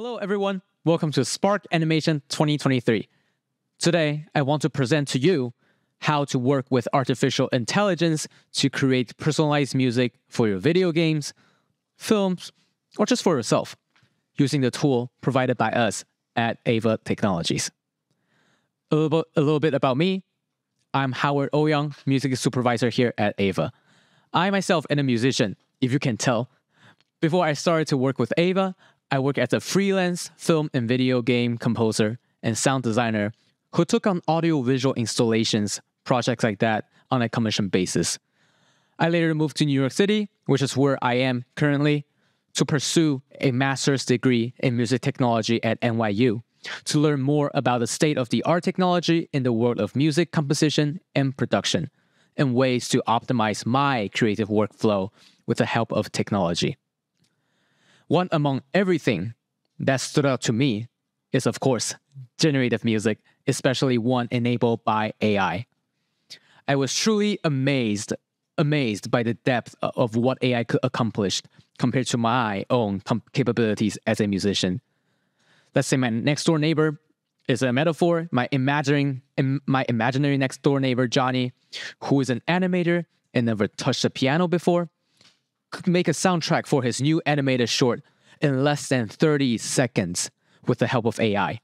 Hello everyone, welcome to Spark Animation 2023. Today, I want to present to you how to work with artificial intelligence to create personalized music for your video games, films, or just for yourself, using the tool provided by us at AIVA Technologies. A little bit about me. I'm Howard Ouyang, music supervisor here at AIVA. I myself am a musician, if you can tell. Before I started to work with AIVA, I worked as a freelance film and video game composer and sound designer who took on audio-visual installations, projects like that, on a commission basis. I later moved to New York City, which is where I am currently, to pursue a master's degree in music technology at NYU, to learn more about the state-of-the-art technology in the world of music composition and production, and ways to optimize my creative workflow with the help of technology. One among everything that stood out to me is, of course, generative music, especially one enabled by AI. I was truly amazed by the depth of what AI could accomplish compared to my own capabilities as a musician. Let's say my next door neighbor is a metaphor. My imaginary next door neighbor, Johnny, who is an animator and never touched a piano before, could make a soundtrack for his new animated short in less than 30 seconds with the help of AI.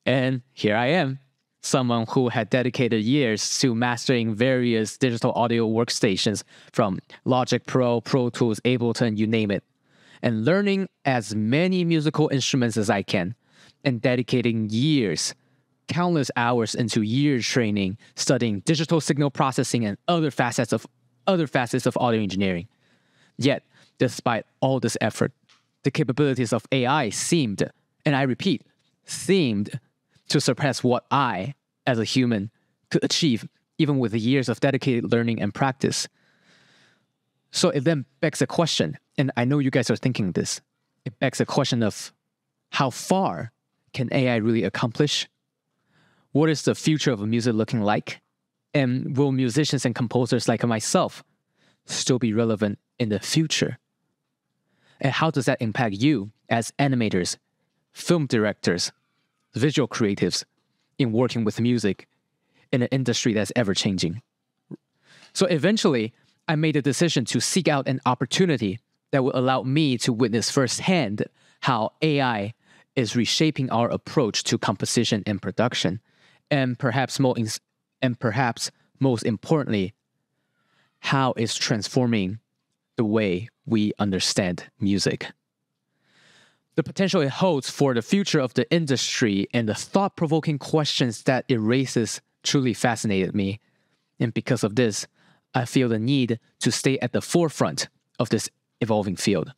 And here I am, someone who had dedicated years to mastering various digital audio workstations from Logic Pro, Pro Tools, Ableton, you name it, and learning as many musical instruments as I can, and dedicating years, countless hours into years training, studying digital signal processing and other facets of audio engineering. Yet, despite all this effort, the capabilities of AI seemed, and I repeat, seemed to surpass what I, as a human, could achieve even with the years of dedicated learning and practice. So it then begs a question, and I know you guys are thinking this. It begs a question of how far can AI really accomplish? What is the future of music looking like? And will musicians and composers like myself still be relevant in the future? And how does that impact you as animators, film directors, visual creatives in working with music in an industry that's ever-changing? So eventually, I made a decision to seek out an opportunity that would allow me to witness firsthand how AI is reshaping our approach to composition and production, and perhaps most importantly, how it's transforming the way we understand music. The potential it holds for the future of the industry and the thought-provoking questions that it raises truly fascinated me. And because of this, I feel the need to stay at the forefront of this evolving field.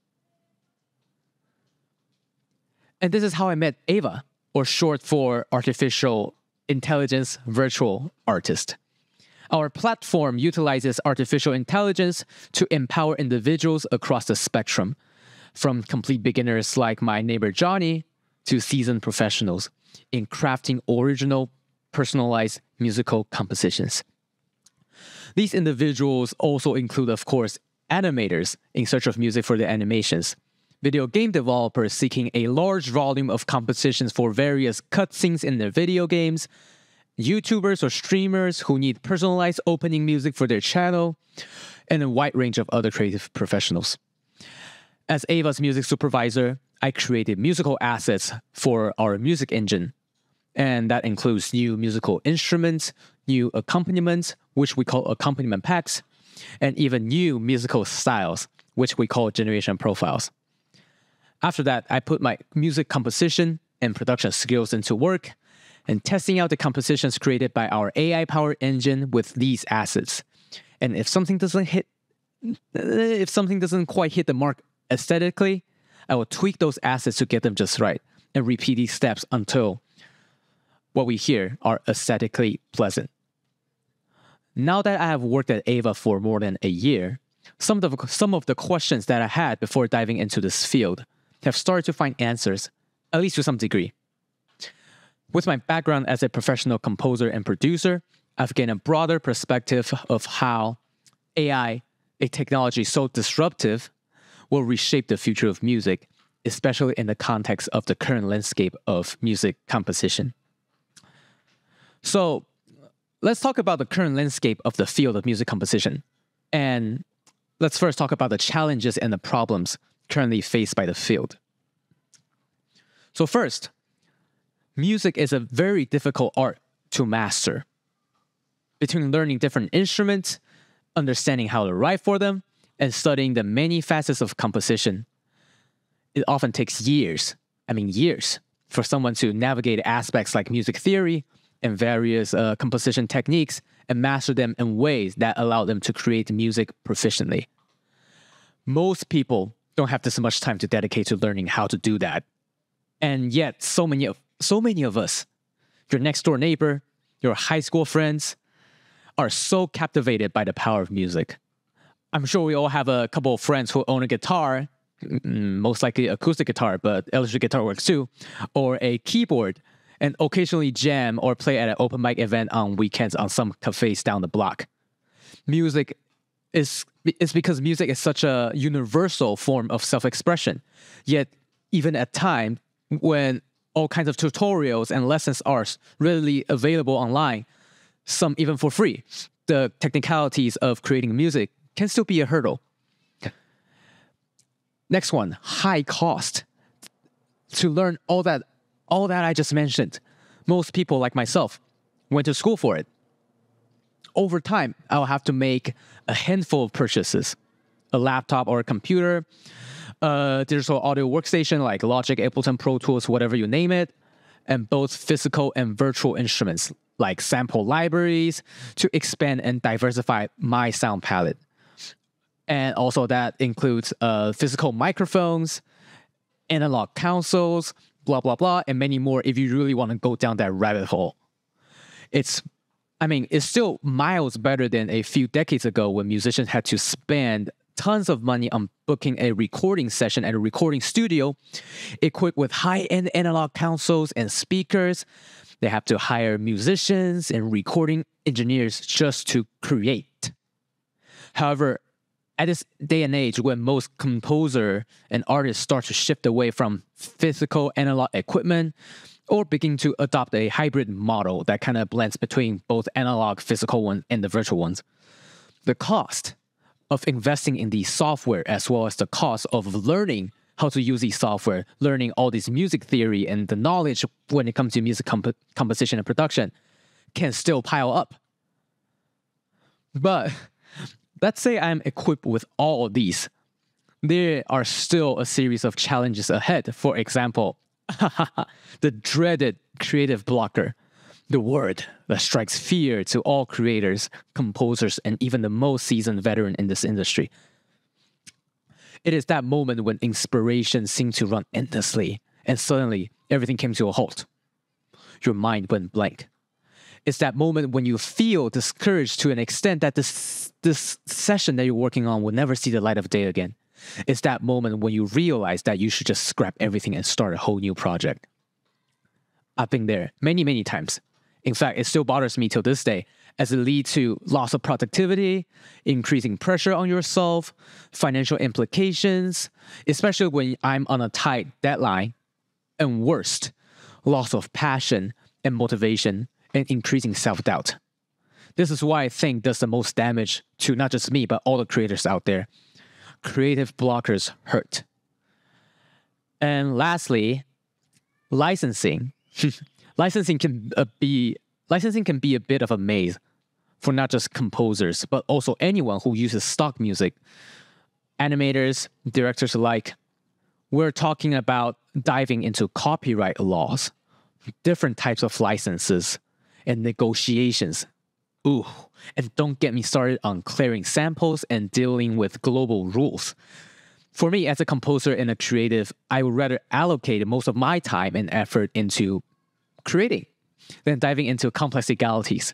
And this is how I met AIVA, or short for Artificial Intelligence Virtual Artist. Our platform utilizes artificial intelligence to empower individuals across the spectrum, from complete beginners like my neighbor Johnny to seasoned professionals, in crafting original, personalized musical compositions. These individuals also include, of course, animators in search of music for their animations, video game developers seeking a large volume of compositions for various cutscenes in their video games, YouTubers or streamers who need personalized opening music for their channel, and a wide range of other creative professionals. As AIVA's music supervisor, I created musical assets for our music engine, and that includes new musical instruments, new accompaniments, which we call accompaniment packs, and even new musical styles, which we call generation profiles. After that, I put my music composition and production skills into work, and testing out the compositions created by our AI-powered engine with these assets. And if something doesn't quite hit the mark aesthetically, I will tweak those assets to get them just right, and repeat these steps until what we hear are aesthetically pleasant. Now that I have worked at AIVA for more than a year, some of the questions that I had before diving into this field have started to find answers, at least to some degree. With my background as a professional composer and producer, I've gained a broader perspective of how AI, a technology so disruptive, will reshape the future of music especially in the context of the current landscape of music composition. So let's talk about the current landscape of the field of music composition. And let's first talk about the challenges and the problems currently faced by the field. So first, music is a very difficult art to master. Between learning different instruments, understanding how to write for them, and studying the many facets of composition, it often takes years, for someone to navigate aspects like music theory and various composition techniques and master them in ways that allow them to create music proficiently. Most people don't have this much time to dedicate to learning how to do that. And yet, so many of us, your next door neighbor, your high school friends, are so captivated by the power of music. I'm sure we all have a couple of friends who own a guitar, most likely acoustic guitar, but electric guitar works too, or a keyboard, and occasionally jam or play at an open mic event on weekends on some cafes down the block. It's because music is such a universal form of self-expression. Yet, even at times when all kinds of tutorials and lessons are readily available online, some even for free, the technicalities of creating music can still be a hurdle. Next one, high cost. To learn all that I just mentioned, most people like myself went to school for it. Over time, I'll have to make a handful of purchases: a laptop or a computer, a digital audio workstation like Logic, Ableton, Pro Tools, whatever you name it, and both physical and virtual instruments like sample libraries to expand and diversify my sound palette. And also that includes physical microphones, analog consoles, blah, blah, blah, and many more if you really want to go down that rabbit hole. It's still miles better than a few decades ago when musicians had to spend tons of money on booking a recording session at a recording studio equipped with high-end analog consoles and speakers. They have to hire musicians and recording engineers just to create. However, at this day and age, when most composer and artists start to shift away from physical analog equipment or begin to adopt a hybrid model that kind of blends between both analog physical ones and the virtual ones, the cost of investing in the software as well as the cost of learning how to use these software, learning all this music theory and the knowledge when it comes to music composition and production can still pile up. But let's say I'm equipped with all of these. There are still a series of challenges ahead. For example, the dreaded creative blocker, the word that strikes fear to all creators, composers, and even the most seasoned veteran in this industry. It is that moment when inspiration seemed to run endlessly, and suddenly everything came to a halt. Your mind went blank. It's that moment when you feel discouraged to an extent that this session that you're working on will never see the light of day again. It's that moment when you realize that you should just scrap everything and start a whole new project. I've been there many, many times. In fact, it still bothers me till this day, as it leads to loss of productivity, increasing pressure on yourself, financial implications, especially when I'm on a tight deadline, and worst, loss of passion and motivation, and increasing self-doubt. This is why I think does the most damage to not just me, but all the creators out there. Creative blockers hurt. And lastly, licensing. Licensing can be a bit of a maze for not just composers, but also anyone who uses stock music. Animators, directors alike. We're talking about diving into copyright laws, different types of licenses, and negotiations. Ooh, and don't get me started on clearing samples and dealing with global rules. For me, as a composer and a creative, I would rather allocate most of my time and effort into creating than diving into complex legalities.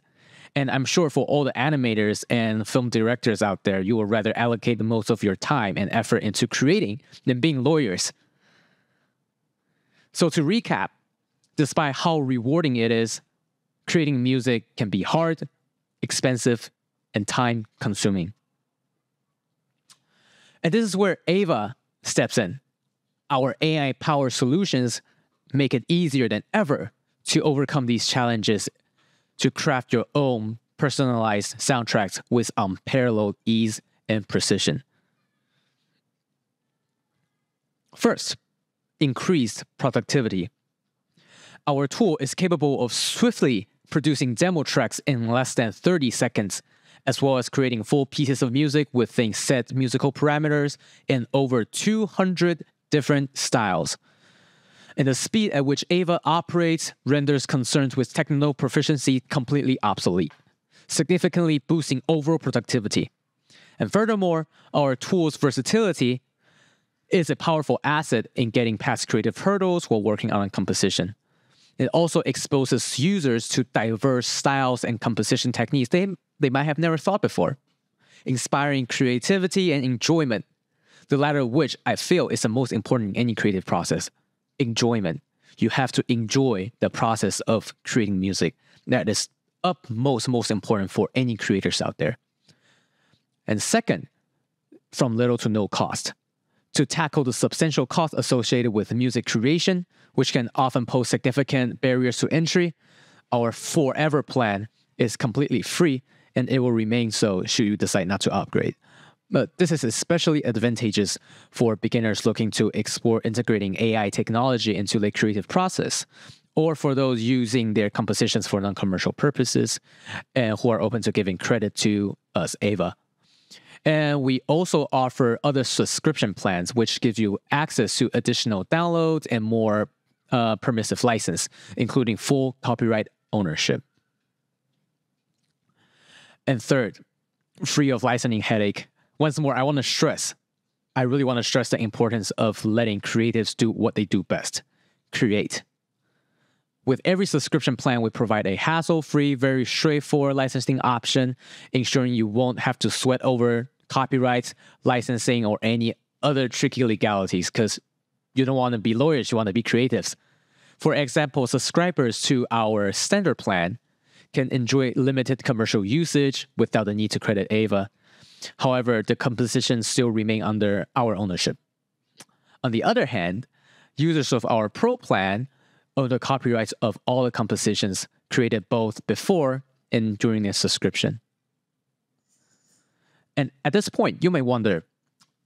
And I'm sure for all the animators and film directors out there, you will rather allocate most of your time and effort into creating than being lawyers. So to recap, despite how rewarding it is, creating music can be hard, expensive, and time-consuming. And this is where AIVA steps in. Our AI-powered solutions make it easier than ever to overcome these challenges to craft your own personalized soundtracks with unparalleled ease and precision. First, increased productivity. Our tool is capable of swiftly producing demo tracks in less than 30 seconds, as well as creating full pieces of music within set musical parameters in over 200 different styles. And the speed at which AIVA operates renders concerns with technical proficiency completely obsolete, significantly boosting overall productivity. And furthermore, our tool's versatility is a powerful asset in getting past creative hurdles while working on a composition. It also exposes users to diverse styles and composition techniques they might have never thought before, inspiring creativity and enjoyment, the latter of which I feel is the most important in any creative process. Enjoyment. You have to enjoy the process of creating music. That is most important for any creators out there. And second, from little to no cost. To tackle the substantial cost associated with music creation, which can often pose significant barriers to entry, our forever plan is completely free, and it will remain so should you decide not to upgrade. But this is especially advantageous for beginners looking to explore integrating AI technology into the creative process, or for those using their compositions for non-commercial purposes, and who are open to giving credit to us, AIVA. And we also offer other subscription plans, which give you access to additional downloads and more permissive license, including full copyright ownership. And third, free of licensing headache. Once more, I really want to stress the importance of letting creatives do what they do best, create. With every subscription plan, we provide a hassle-free, very straightforward licensing option, ensuring you won't have to sweat over copyrights, licensing, or any other tricky legalities, because you don't want to be lawyers, you want to be creatives. For example, subscribers to our standard plan can enjoy limited commercial usage without the need to credit AIVA. However, the compositions still remain under our ownership. On the other hand, users of our Pro plan own the copyrights of all the compositions created both before and during their subscription. And at this point, you may wonder,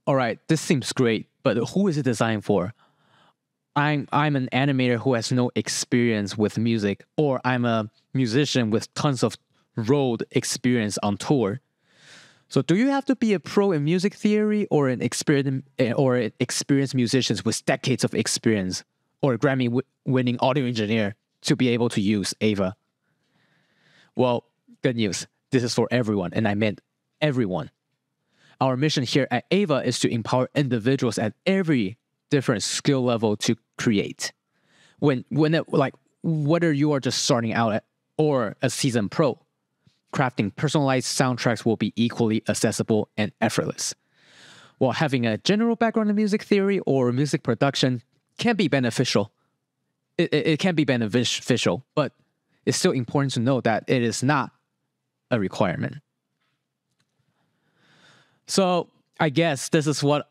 all right, this seems great, but who is it designed for? I'm an animator who has no experience with music, or I'm a musician with tons of road experience on tour. So do you have to be a pro in music theory or an experienced musician with decades of experience or a Grammy-winning audio engineer to be able to use AIVA? Well, good news. This is for everyone, and I meant everyone. Our mission here at AIVA is to empower individuals at every different skill level to create. Whether you are just starting out or a seasoned pro, crafting personalized soundtracks will be equally accessible and effortless. While having a general background in music theory or music production can be beneficial, it can be beneficial, but it's still important to know that it is not a requirement. So I guess this is what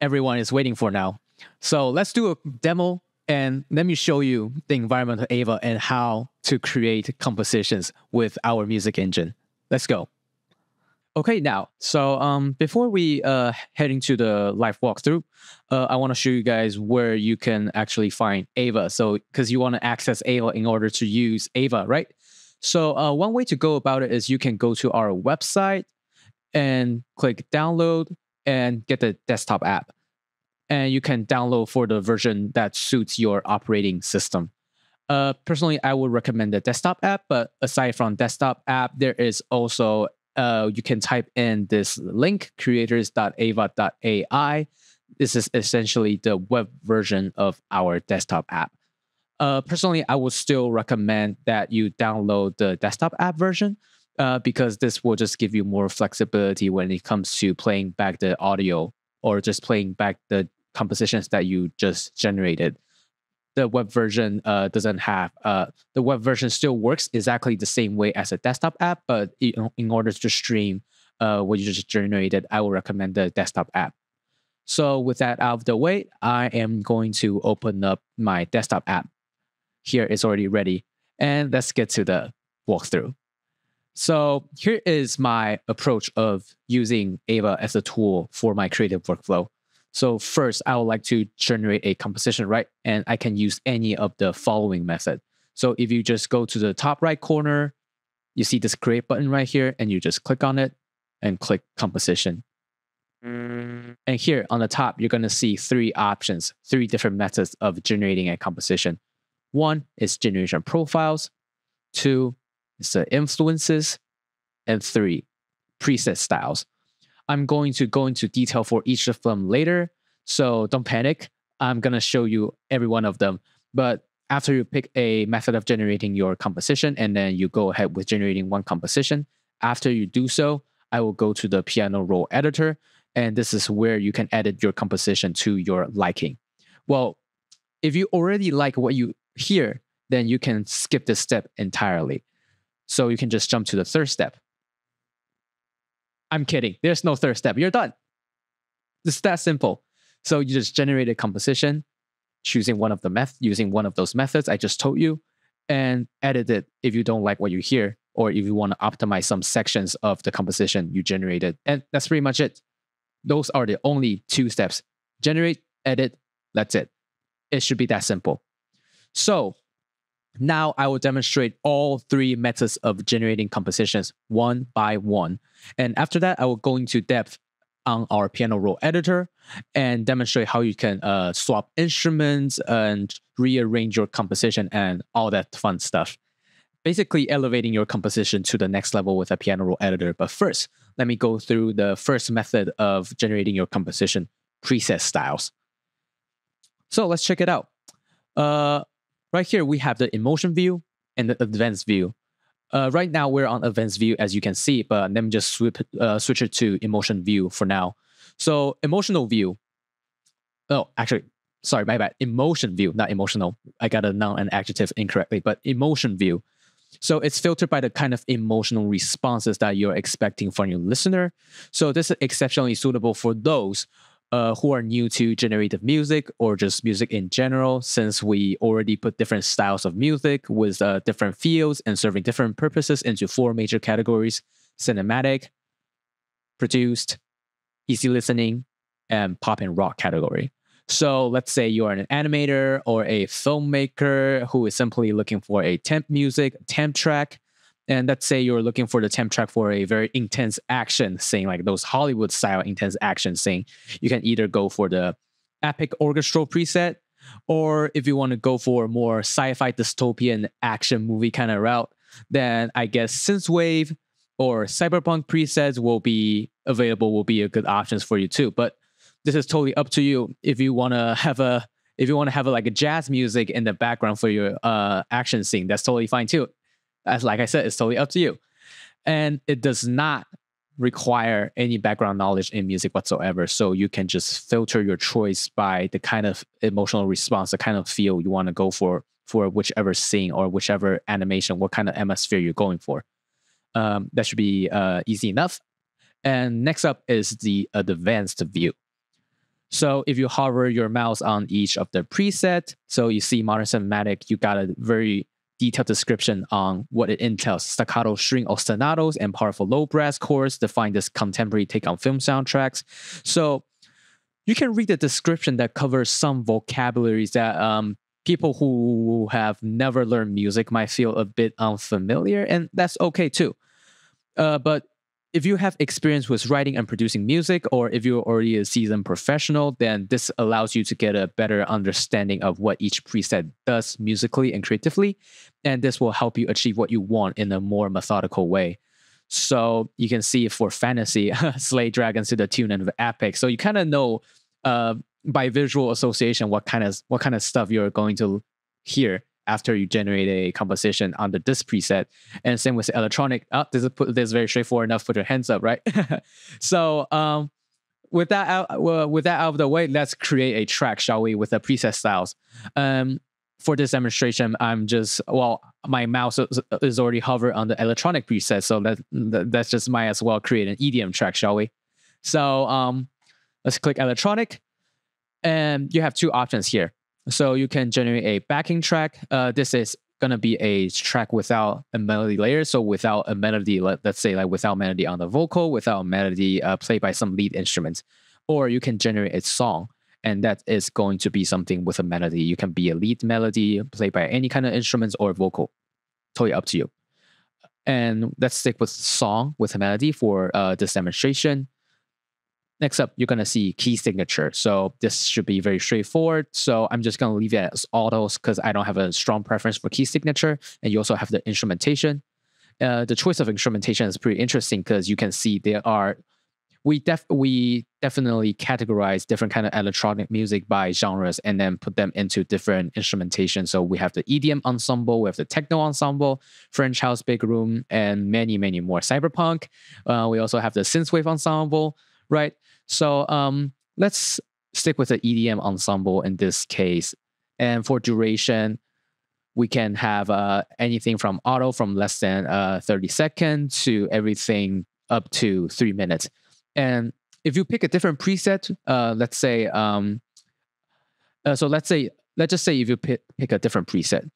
everyone is waiting for now. So let's do a demo and let me show you the environment of AIVA and how to create compositions with our music engine. Let's go. Okay, now, so before we head into the live walkthrough, I want to show you guys where you can actually find AIVA. So, because you want to access AIVA in order to use AIVA, right? So one way to go about it is you can go to our website and click download and get the desktop app. And you can download for the version that suits your operating system. Personally, I would recommend the desktop app, but aside from desktop app, there is also, you can type in this link, creators.aiva.ai. This is essentially the web version of our desktop app. Personally, I would still recommend that you download the desktop app version because this will just give you more flexibility when it comes to playing back the audio or just playing back the compositions that you just generated. The web version doesn't have, the web version still works exactly the same way as a desktop app, but in order to stream what you just generated, I will recommend the desktop app. So with that out of the way, I am going to open up my desktop app. Here it's already ready. And let's get to the walkthrough. So here is my approach of using AIVA as a tool for my creative workflow. So first, I would like to generate a composition, right? And I can use any of the following method. So if you just go to the top right corner, you see this create button right here, and you just click on it and click composition. And here on the top, you're going to see three options, three different methods of generating a composition. One is generation profiles. Two is the influences. And three, preset styles. I'm going to go into detail for each of them later, so don't panic. I'm going to show you every one of them. But after you pick a method of generating your composition, and then you go ahead with generating one composition, after you do so, I will go to the piano roll editor. And this is where you can edit your composition to your liking. Well, if you already like what you hear, then you can skip this step entirely. So you can just jump to the third step. I'm kidding. There's no third step. You're done. It's that simple. So you just generate a composition, choosing one of the using one of those methods I just told you, and edit it if you don't like what you hear, or if you want to optimize some sections of the composition you generated. And that's pretty much it. Those are the only two steps. Generate, edit, that's it. It should be that simple. So now I will demonstrate all three methods of generating compositions one by one. And after that, I will go into depth on our piano roll editor and demonstrate how you can swap instruments and rearrange your composition and all that fun stuff. Basically elevating your composition to the next level with a piano roll editor. But first, let me go through the first method of generating your composition, preset styles. So let's check it out. Right here, we have the emotion view and the advanced view. Right now, we're on advanced view, as you can see, but let me just switch it to emotion view for now. So emotional view. Oh, actually, sorry, my bad. Emotion view, not emotional. I got a noun and adjective incorrectly, but emotion view. So it's filtered by the kind of emotional responses that you're expecting from your listener. So this is exceptionally suitable for those who are new to generative music or just music in general, since we already put different styles of music with different fields and serving different purposes into four major categories: cinematic, produced, easy listening, and pop and rock category. So let's say you are an animator or a filmmaker who is simply looking for a temp music, temp track. And let's say you're looking for the temp track for a very intense action scene, like those Hollywood style intense action scene. You can either go for the epic orchestral preset, or if you want to go for a more sci-fi dystopian action movie kind of route, then I guess synthwave or cyberpunk presets will be available, will be a good options for you too. But this is totally up to you. If you want to have like a jazz music in the background for your action scene, that's totally fine too. As like I said, it's totally up to you. And it does not require any background knowledge in music whatsoever. So you can just filter your choice by the kind of emotional response, the kind of feel you want to go for whichever scene or whichever animation, what kind of atmosphere you're going for. That should be easy enough. And next up is the advanced view. So if you hover your mouse on each of the preset, so you see modern cinematic, you got a very detailed description on what it entails: staccato string ostinatos and powerful low brass chords define this contemporary take on film soundtracks. So you can read the description that covers some vocabularies that people who have never learned music might feel a bit unfamiliar, and that's okay too. But if you have experience with writing and producing music, or if you're already a seasoned professional, then this allows you to get a better understanding of what each preset does musically and creatively. And this will help you achieve what you want in a more methodical way. So you can see for fantasy, slay dragons to the tune of epic. So you kind of know by visual association what kind of stuff you're going to hear after you generate a composition under this preset. And same with electronic. This is very straightforward enough. Put your hands up, right? So with that out of the way, let's create a track, shall we, with the preset styles. For this demonstration, my mouse is already hovered on the electronic preset, so that's just might as well create an EDM track, shall we? So let's click electronic. And you have two options here. So you can generate a backing track. This is going to be a track without a melody layer. So without a melody, let's say like without melody on the vocal, without a melody played by some lead instruments. Or you can generate a song, and that is going to be something with a melody. You can be a lead melody played by any kind of instruments or vocal. Totally up to you. And let's stick with song with a melody for this demonstration. Next up, you're going to see key signature. So this should be very straightforward. So I'm just going to leave it as autos because I don't have a strong preference for key signature. And you also have the instrumentation. The choice of instrumentation is pretty interesting because you can see there are, we definitely categorize different kind of electronic music by genres and then put them into different instrumentation. So we have the EDM ensemble, we have the techno ensemble, French house, big room, and many, many more. Cyberpunk. We also have the synthwave ensemble, right? So let's stick with the EDM ensemble in this case. And for duration, we can have anything from auto from less than 30 seconds to everything up to 3 minutes. And if you pick a different preset, let's just say if you pick a different preset,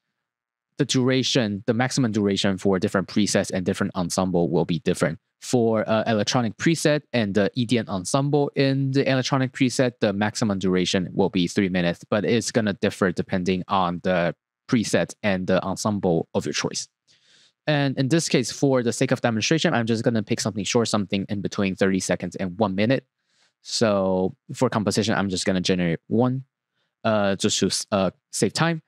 the duration, the maximum duration for different presets and different ensemble will be different. For electronic preset and the EDM ensemble in the electronic preset, the maximum duration will be 3 minutes, but it's going to differ depending on the preset and the ensemble of your choice. And in this case, for the sake of demonstration, I'm just going to pick something short, something in between 30 seconds and 1 minute. So for composition, I'm just going to generate one just to save time.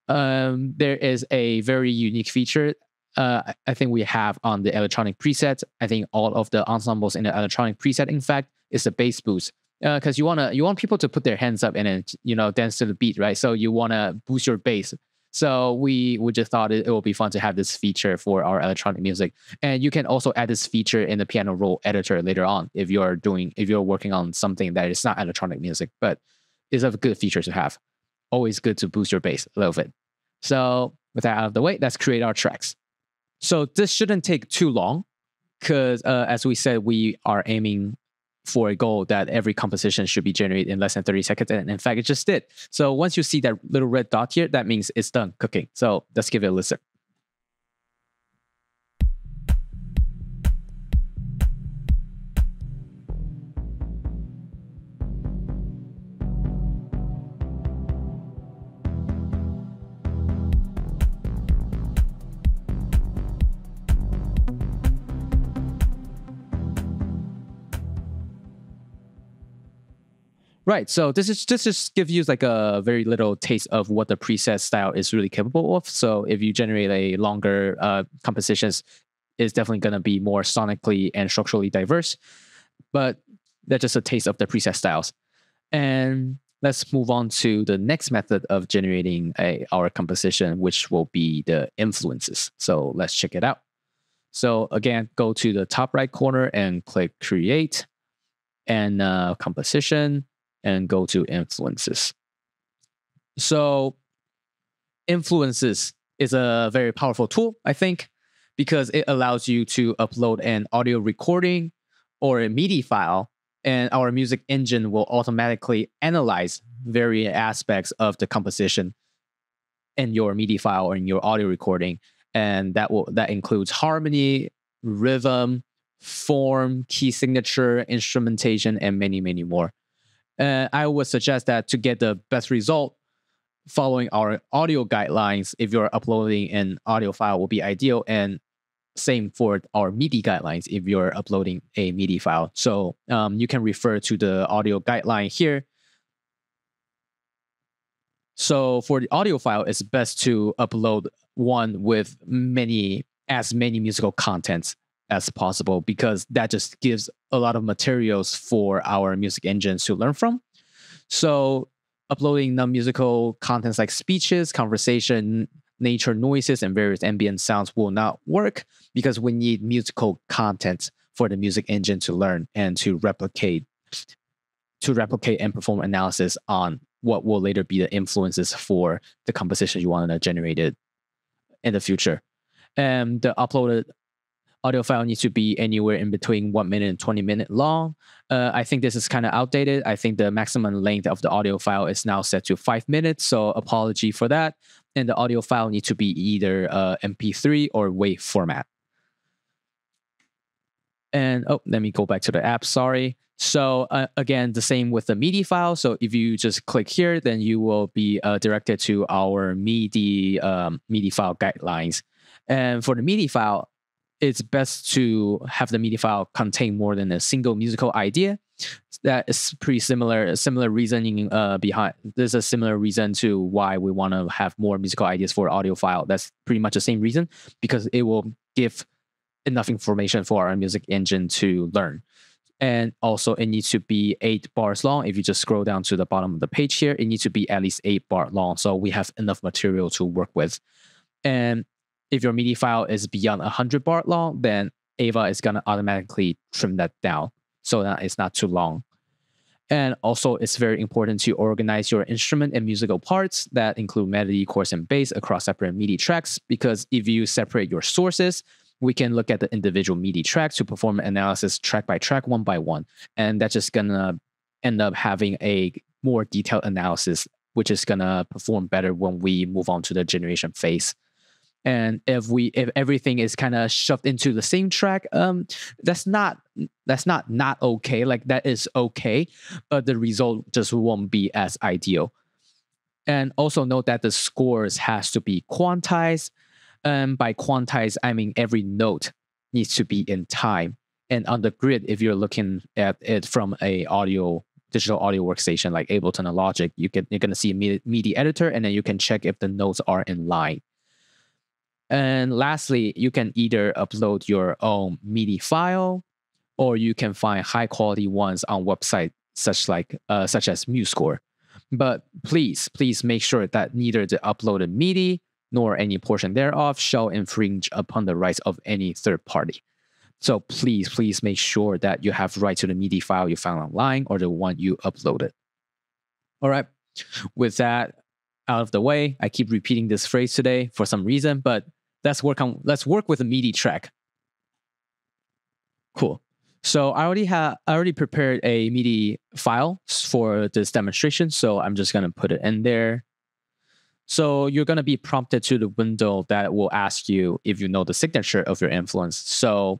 There is a very unique feature I think we have on the electronic preset. I think all of the ensembles in the electronic preset, in fact, is the bass boost. Because you want people to put their hands up and then, dance to the beat, right? So you want to boost your bass. So we just thought it will be fun to have this feature for our electronic music. And you can also add this feature in the piano roll editor later on if you're working on something that is not electronic music, but it's a good feature to have. Always good to boost your bass a little bit. So with that out of the way, let's create our tracks. So this shouldn't take too long because as we said, we are aiming for a goal that every composition should be generated in less than 30 seconds. And in fact, it just did. So once you see that little red dot here, that means it's done cooking. So let's give it a listen. Right, so this just gives you like a very little taste of what the preset style is really capable of. So if you generate a longer compositions, it's definitely going to be more sonically and structurally diverse. But that's just a taste of the preset styles. And let's move on to the next method of generating our composition, which will be the influences. So let's check it out. So again, go to the top right corner and click Create and Composition. And go to influences. So influences is a very powerful tool, I think, because it allows you to upload an audio recording or a MIDI file, and our music engine will automatically analyze various aspects of the composition in your MIDI file or in your audio recording. And that includes harmony, rhythm, form, key signature, instrumentation, and many, many more. I would suggest that to get the best result, following our audio guidelines, if you're uploading an audio file, will be ideal. And same for our MIDI guidelines if you're uploading a MIDI file. So you can refer to the audio guideline here. So for the audio file, it's best to upload one with as many musical contents as possible, because that just gives a lot of materials for our music engines to learn from. So uploading non-musical contents like speeches, conversation, nature noises, and various ambient sounds will not work, because we need musical content for the music engine to learn and to replicate and perform analysis on what will later be the influences for the composition you want to generate in the future. And the uploaded Audio file needs to be anywhere in between 1 minute and 20 minutes long. I think this is kind of outdated. I think the maximum length of the audio file is now set to 5 minutes. So apology for that. And the audio file needs to be either MP3 or WAV format. And let me go back to the app. Sorry. So again, the same with the MIDI file. So if you just click here, then you will be directed to our MIDI file guidelines. And for the MIDI file, it's best to have the MIDI file contain more than a single musical idea. That is pretty similar reasoning behind. There's a similar reason to why we want to have more musical ideas for audio file. That's pretty much the same reason, because it will give enough information for our music engine to learn. And also it needs to be 8 bars long. If you just scroll down to the bottom of the page here, it needs to be at least 8 bar long. So we have enough material to work with. And if your MIDI file is beyond 100 bar long, then AIVA is going to automatically trim that down so that it's not too long. And also, it's very important to organize your instrument and musical parts that include melody, chorus, and bass across separate MIDI tracks, because if you separate your sources, we can look at the individual MIDI tracks to perform analysis track by track, one by one. And that's just going to end up having a more detailed analysis, which is going to perform better when we move on to the generation phase. And if everything is kind of shoved into the same track, that's not okay. Like, that is okay, but the result just won't be as ideal. And also note that the scores has to be quantized. And by quantized, I mean every note needs to be in time. And on the grid, if you're looking at it from a digital audio workstation like Ableton or Logic, you're gonna see a MIDI editor, and then you can check if the notes are in line. And lastly, you can either upload your own MIDI file, or you can find high quality ones on websites such as MuseScore. But please make sure that neither the uploaded MIDI nor any portion thereof shall infringe upon the rights of any third party. So please make sure that you have right to the MIDI file you found online or the one you uploaded. All right, with that out of the way, I keep repeating this phrase today for some reason, but let's work with a MIDI track. Cool. So I already prepared a MIDI file for this demonstration, so I'm just gonna put it in there. So you're gonna be prompted to the window that will ask you if you know the signature of your influence. So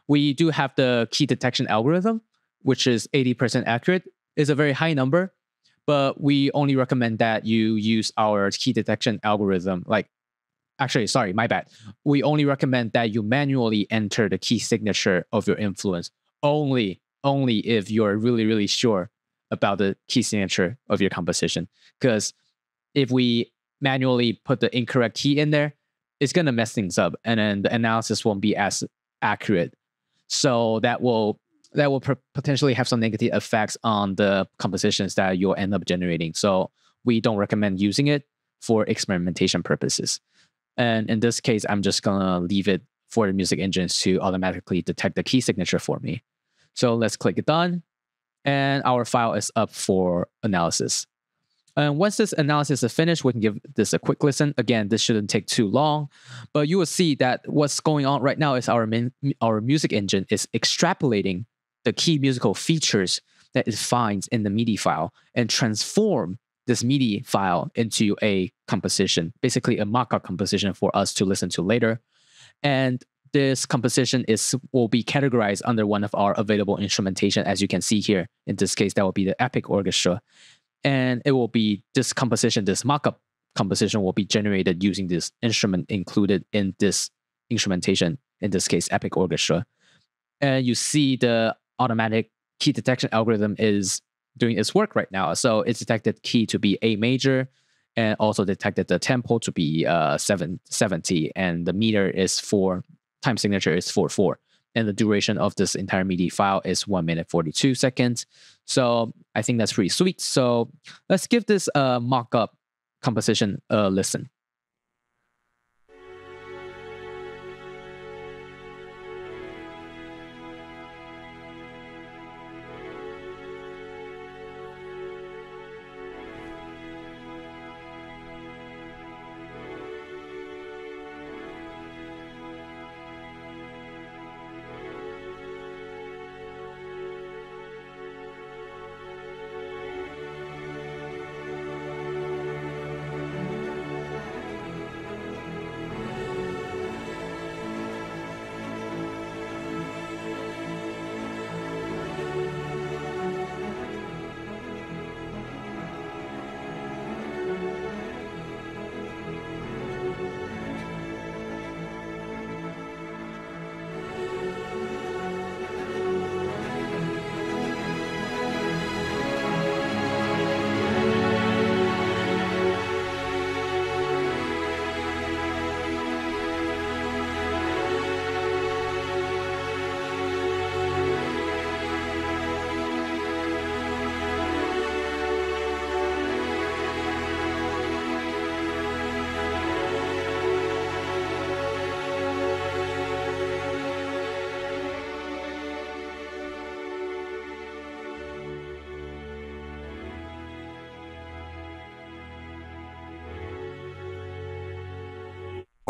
we do have the key detection algorithm, which is 80% accurate. It's a very high number, but we only recommend that you use our key detection algorithm. Actually, sorry, my bad. We only recommend that you manually enter the key signature of your influence only if you're really, really sure about the key signature of your composition. Because if we manually put the incorrect key in there, it's going to mess things up, and then the analysis won't be as accurate. So that will potentially have some negative effects on the compositions that you'll end up generating. So we don't recommend using it for experimentation purposes. And in this case, I'm just going to leave it for the music engines to automatically detect the key signature for me. So let's click done. And our file is up for analysis. And once this analysis is finished, we can give this a quick listen. Again, this shouldn't take too long, but you will see that what's going on right now is our music engine is extrapolating the key musical features that it finds in the MIDI file and transform this MIDI file into a composition, basically a mock-up composition for us to listen to later. And this composition will be categorized under one of our available instrumentation, as you can see here. In this case, that will be the Epic Orchestra. And it will be this composition, this mock-up composition will be generated using this instrument included in this instrumentation, in this case, Epic Orchestra. And you see the automatic key detection algorithm is doing its work right now. So it's detected key to be A major, and also detected the tempo to be 770, and the meter is time signature is 4/4. And the duration of this entire MIDI file is 1 minute 42 seconds. So I think that's pretty sweet. So let's give this mock-up composition a listen.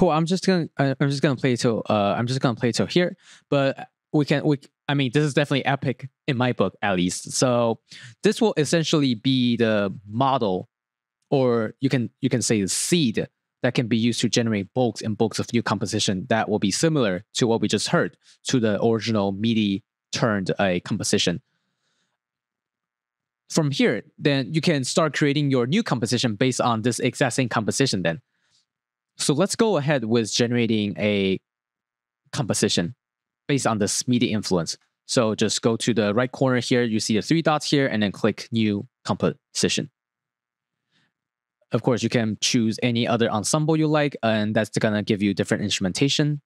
Cool. I'm just gonna play till here, but I mean, this is definitely epic in my book, at least. So this will essentially be the model, or you can say the seed that can be used to generate bulks and bulks of new composition that will be similar to what we just heard, to the original MIDI turned a composition. From here, then you can start creating your new composition based on this exact same composition then. So let's go ahead with generating a composition based on this MIDI influence. So just go to the right corner here, you see the 3 dots here, and then click New Composition. Of course, you can choose any other ensemble you like, and that's gonna give you different instrumentation,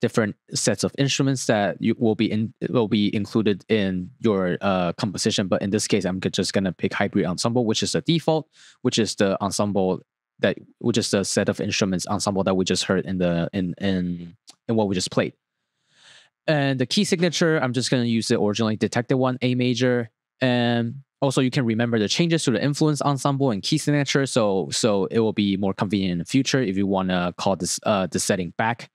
different sets of instruments that will be included in your composition. But in this case, I'm just gonna pick Hybrid Ensemble, which is the default, which is the set of instruments ensemble that we just heard in what we just played. And the key signature, I'm just gonna use the originally detected one, A major, and also you can remember the changes to the influence ensemble and key signature, so it will be more convenient in the future if you want to call this setting back.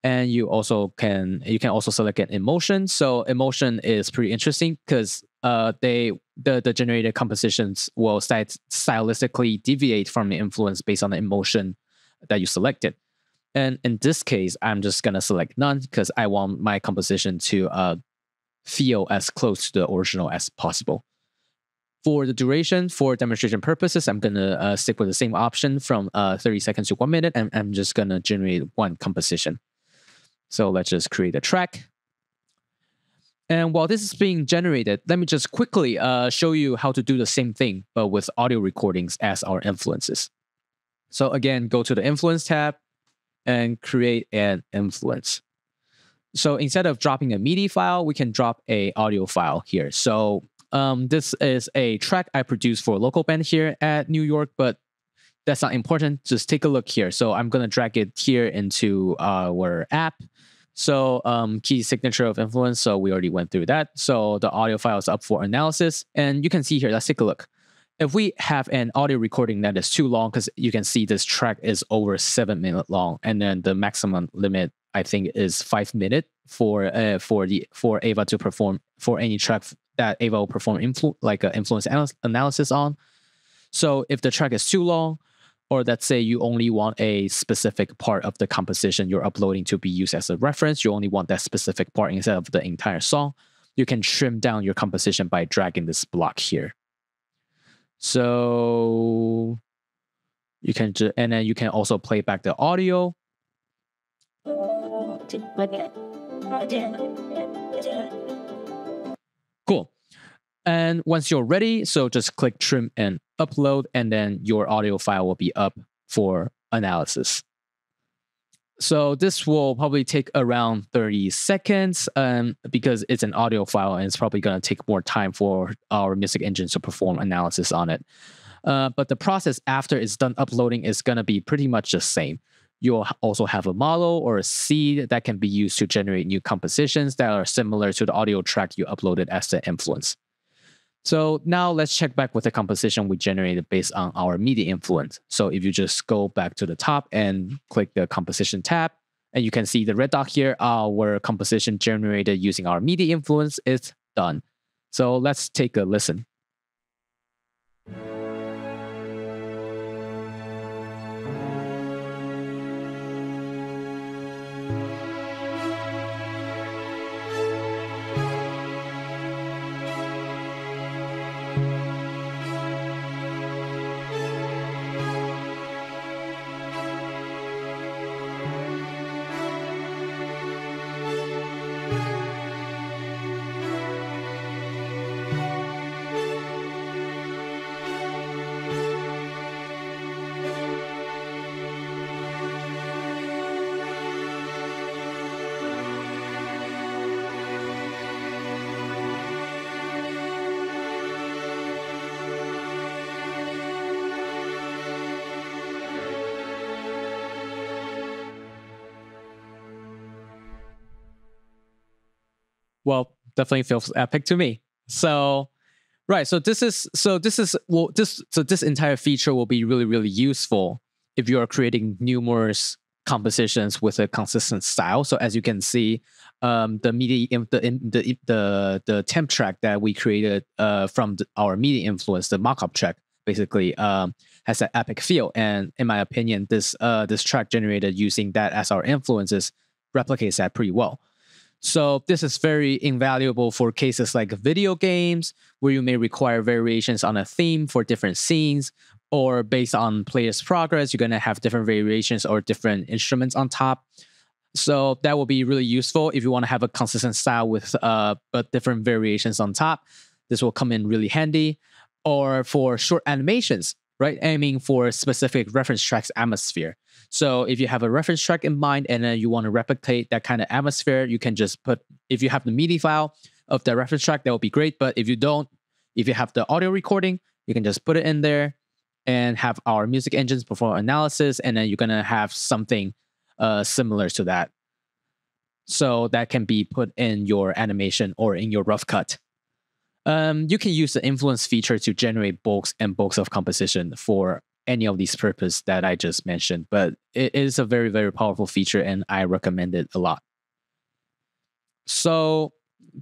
And you can also select an emotion. So emotion is pretty interesting because the generated compositions will stylistically deviate from the influence based on the emotion that you selected. And in this case, I'm just gonna select none because I want my composition to feel as close to the original as possible. For the duration, for demonstration purposes, I'm gonna stick with the same option from 30 seconds to 1 minute, and I'm just gonna generate one composition. So let's just create a track. And while this is being generated, let me just quickly show you how to do the same thing, but with audio recordings as our influences. So again, go to the influence tab and create an influence. So instead of dropping a MIDI file, we can drop a audio file here. So this is a track I produced for a local band here at New York, but that's not important. Just take a look here. So I'm going to drag it here into our app. So key signature of influence. So we already went through that. So the audio file is up for analysis. And you can see here, let's take a look. If we have an audio recording that is too long, because you can see this track is over 7 minutes long, and then the maximum limit I think is 5 minutes for AIVA to perform for any track that AIVA will perform influence analysis on. So if the track is too long, or let's say you only want a specific part of the composition you're uploading to be used as a reference, you only want that specific part instead of the entire song, you can trim down your composition by dragging this block here. So you can and then you can also play back the audio. Cool. And once you're ready, so just click trim and upload, and then your audio file will be up for analysis. So this will probably take around 30 seconds because it's an audio file, and it's probably going to take more time for our music engine to perform analysis on it. But the process after it's done uploading is going to be pretty much the same. You'll also have a model or a seed that can be used to generate new compositions that are similar to the audio track you uploaded as the influence. So now let's check back with the composition we generated based on our MIDI influence. So if you just go back to the top and click the composition tab, and you can see the red dot here, our composition generated using our MIDI influence is done. So let's take a listen. Well, definitely feels epic to me. So, right. So this entire feature will be really, really useful if you are creating numerous compositions with a consistent style. So as you can see, the temp track that we created from our media influence, the mockup track, basically has an epic feel. And in my opinion, this track generated using that as our influences replicates that pretty well. So this is very invaluable for cases like video games, where you may require variations on a theme for different scenes, or based on player's progress, you're going to have different variations or different instruments on top. So that will be really useful if you want to have a consistent style with but different variations on top. This will come in really handy. Or for short animations, right? Aiming for specific reference track's atmosphere. So if you have a reference track in mind and you want to replicate that kind of atmosphere, you can just put, if you have the MIDI file of the reference track, that would be great. But if you don't, if you have the audio recording, you can just put it in there and have our music engines perform analysis, and then you're going to have something similar to that. So that can be put in your animation or in your rough cut. You can use the influence feature to generate bulks and bulks of composition for any of these purposes that I just mentioned, but it is a very, very powerful feature and I recommend it a lot. So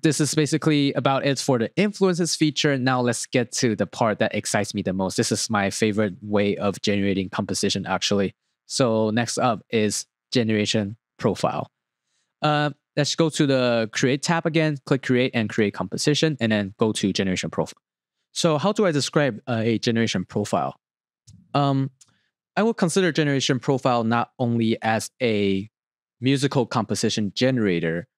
this is basically about it for the influences feature. Now let's get to the part that excites me the most. This is my favorite way of generating composition, actually. So next up is generation profile. Let's go to the create tab again, click create and create composition, and then go to generation profile. So how do I describe a generation profile? I would consider generation profile not only as a musical composition generator,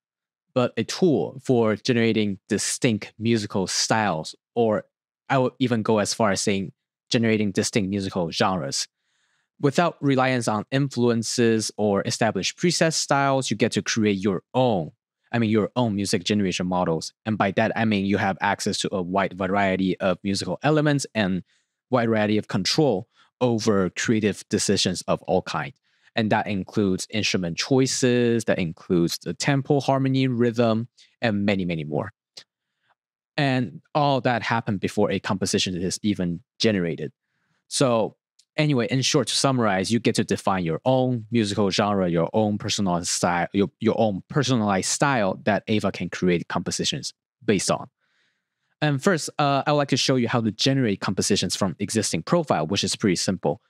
but a tool for generating distinct musical styles, or I would even go as far as saying generating distinct musical genres. Without reliance on influences or established preset styles, you get to create your own music generation models. And by that, I mean you have access to a wide variety of musical elements and wide variety of control over creative decisions of all kinds. And that includes instrument choices, that includes the tempo, harmony, rhythm, and many, many more. And all that happened before a composition is even generated. So anyway, in short, to summarize, you get to define your own musical genre, your own personalized style, your own personalized style that AIVA can create compositions based on. And first, I would like to show you how to generate compositions from existing profile, which is pretty simple.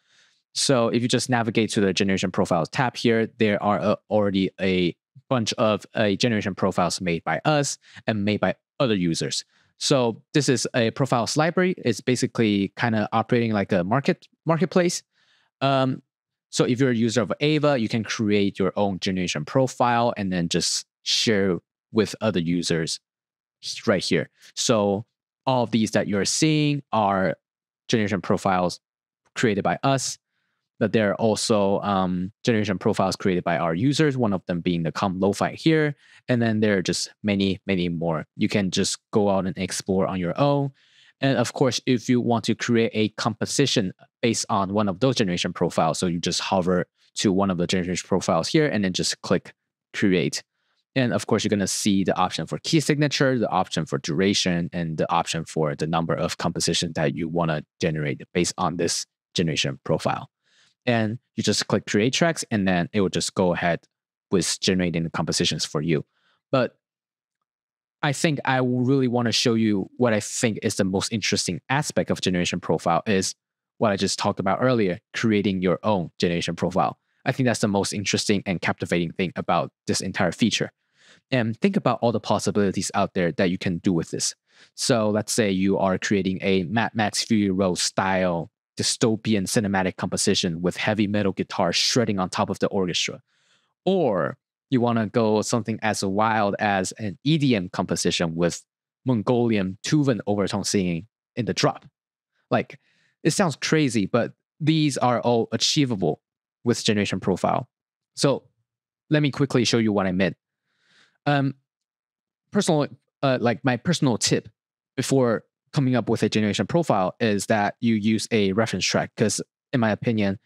So if you just navigate to the generation profiles tab here, there are already a bunch of generation profiles made by us and made by other users. So this is a profiles library. It's basically kind of operating like a marketplace. So if you're a user of AIVA, you can create your own generation profile and then just share with other users right here. So all of these that you're seeing are generation profiles created by us, but there are also generation profiles created by our users, one of them being the Lo-Fi here. And then there are just many, many more. You can just go out and explore on your own. And of course, if you want to create a composition based on one of those generation profiles, so you just hover to one of the generation profiles here and then just click create. And of course, you're going to see the option for key signature, the option for duration, and the option for the number of compositions that you want to generate based on this generation profile. And you just click create tracks, and then it will just go ahead with generating the compositions for you. But I think I really want to show you what I think is the most interesting aspect of generation profile is what I just talked about earlier, creating your own generation profile. I think that's the most interesting and captivating thing about this entire feature. And think about all the possibilities out there that you can do with this. So let's say you are creating a Mad Max Fury Road style dystopian cinematic composition with heavy metal guitar shredding on top of the orchestra. Or you want to go something as wild as an EDM composition with Mongolian Tuvan overtone singing in the drop. Like, it sounds crazy, but these are all achievable with generation profile. So let me quickly show you what I meant. My personal tip before coming up with a generation profile is that you use a reference track, because in my opinion,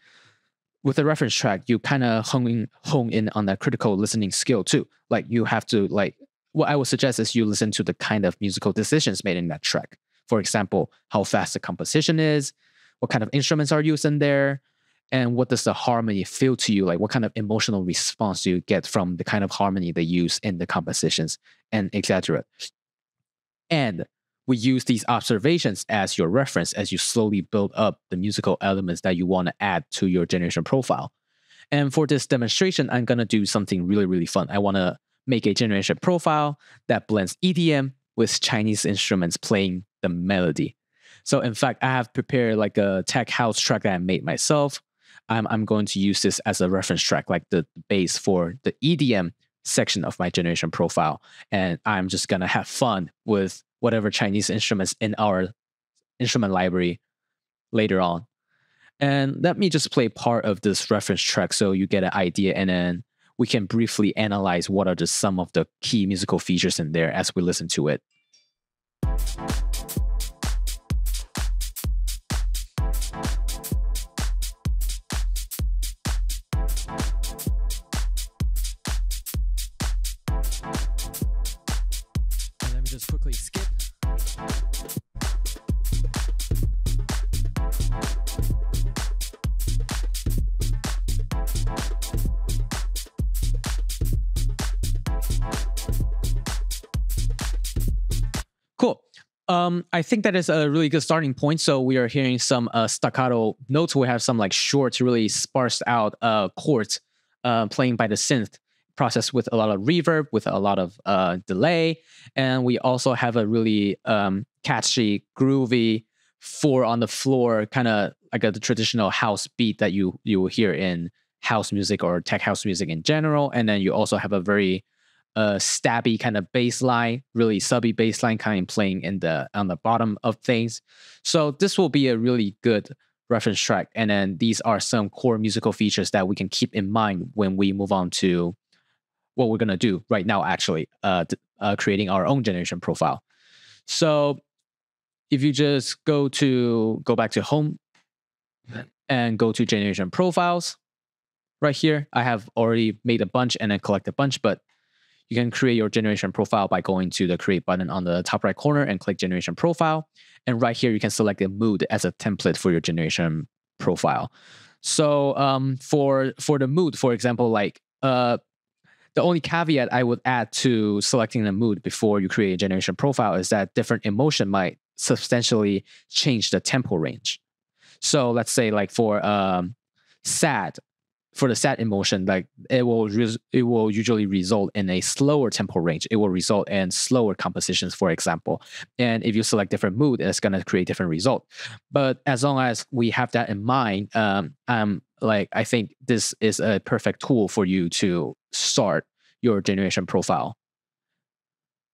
with a reference track, you kind of hone in on that critical listening skill too. Like, you have to, like, what I would suggest is you listen to the kind of musical decisions made in that track. For example, how fast the composition is, what kind of instruments are used in there, and what does the harmony feel to you? Like, what kind of emotional response do you get from the kind of harmony they use in the compositions, and etc. And we use these observations as your reference as you slowly build up the musical elements that you want to add to your generation profile. And for this demonstration, I'm going to do something really, really fun. I want to make a generation profile that blends EDM with Chinese instruments playing the melody. So in fact, I have prepared like a tech house track that I made myself. I'm going to use this as a reference track, like the base for the EDM section of my generation profile. And I'm just going to have fun with whatever Chinese instruments in our instrument library later on. And let me just play part of this reference track so you get an idea, and then we can briefly analyze what are just some of the key musical features in there as we listen to it. And let me just quickly skip. Cool. I think that is a really good starting point. So we are hearing some staccato notes. We have some like short, really sparse out chords playing by the synth, processed with a lot of reverb, with a lot of delay. And we also have a really catchy, groovy 4 on the floor, kind of like the traditional house beat that you will hear in house music or tech house music in general. And then you also have a very stabby kind of bass line, really subby bass line kind of playing on the bottom of things. So this will be a really good reference track. And then these are some core musical features that we can keep in mind when we move on to what we're going to do right now, actually, creating our own generation profile. So if you just go back to home and go to generation profiles right here, I have already made a bunch and then collect a bunch, but you can create your generation profile by going to the create button on the top right corner and click generation profile. And right here, you can select a mood as a template for your generation profile. So for the mood, for example, like the only caveat I would add to selecting the mood before you create a generation profile is that different emotion might substantially change the tempo range. So let's say like for sad, for the sad emotion, like it will usually result in a slower tempo range. It will result in slower compositions, for example. And if you select different mood, it's going to create different result. But as long as we have that in mind, I think this is a perfect tool for you to start your generation profile.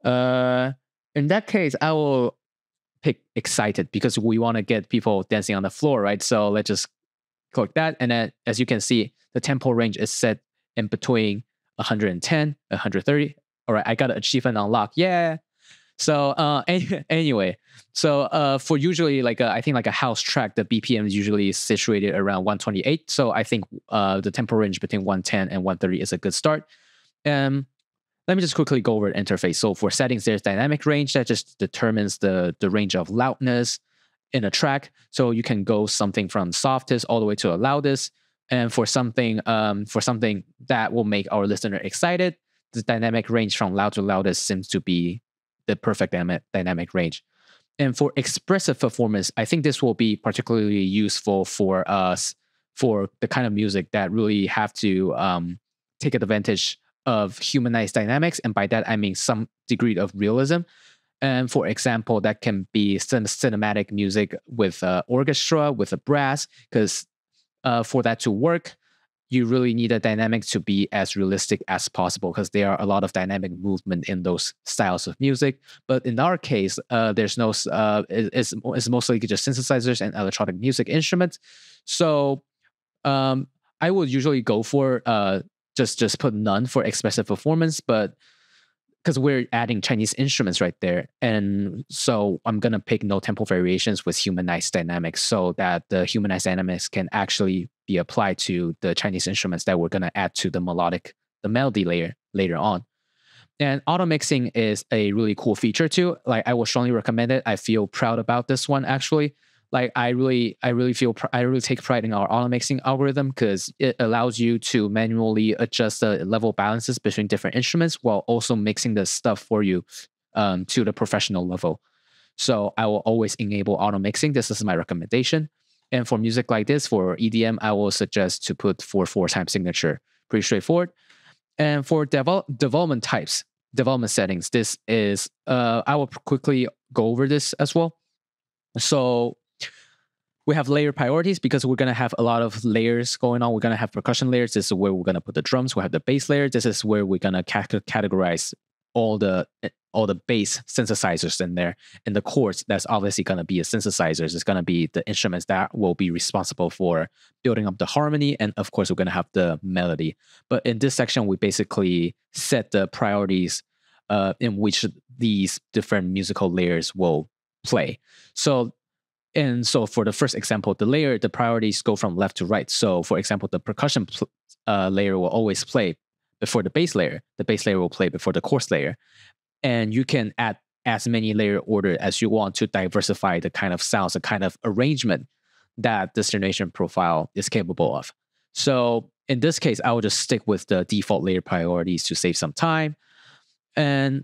In that case, I will pick excited because we want to get people dancing on the floor, right? So let's just click that. And then as you can see, the tempo range is set in between 110, 130. All right, I got an achievement unlocked. Yeah. So anyway, so for usually like I think like a house track, the BPM is usually situated around 128. So I think the tempo range between 110 and 130 is a good start. Let me just quickly go over the interface. So for settings, there's dynamic range that just determines the range of loudness in a track. So you can go something from softest all the way to the loudest. And for something that will make our listener excited, the dynamic range from loud to loudest seems to be the perfect dynamic range. And for expressive performance, I think this will be particularly useful for us for the kind of music that really have to take advantage of humanized dynamics. And by that, I mean some degree of realism. And for example, that can be cinematic music with orchestra, with a brass, because for that to work, you really need a dynamic to be as realistic as possible because there are a lot of dynamic movement in those styles of music. But in our case, there's no, it's mostly just synthesizers and electronic music instruments. So I would usually go for just put none for expressive performance, but because we're adding Chinese instruments right there. And so I'm going to pick no tempo variations with humanized dynamics so that the humanized dynamics can actually be applied to the Chinese instruments that we're going to add to the melody layer later on. And auto mixing is a really cool feature too. Like I would strongly recommend it. I feel proud about this one actually. Like I really take pride in our auto mixing algorithm because it allows you to manually adjust the level balances between different instruments while also mixing the stuff for you to the professional level. So I will always enable auto mixing. This is my recommendation. And for music like this, for EDM, I will suggest to put 4/4 time signature. Pretty straightforward. And for development types, development settings, this is I will quickly go over this as well. So we have layer priorities because we're going to have a lot of layers going on. We're going to have percussion layers. This is where we're going to put the drums. We have the bass layer. This is where we're going to categorize all the bass synthesizers in there. And the chords, that's obviously going to be a synthesizers. It's going to be the instruments that will be responsible for building up the harmony. And of course, we're going to have the melody. But in this section, we basically set the priorities in which these different musical layers will play. So for the first example, the priorities go from left to right. So for example, the percussion layer will always play before the bass layer. The bass layer will play before the chorus layer. And you can add as many layer order as you want to diversify the kind of sounds, the kind of arrangement that this generation profile is capable of. So in this case, I will just stick with the default layer priorities to save some time. And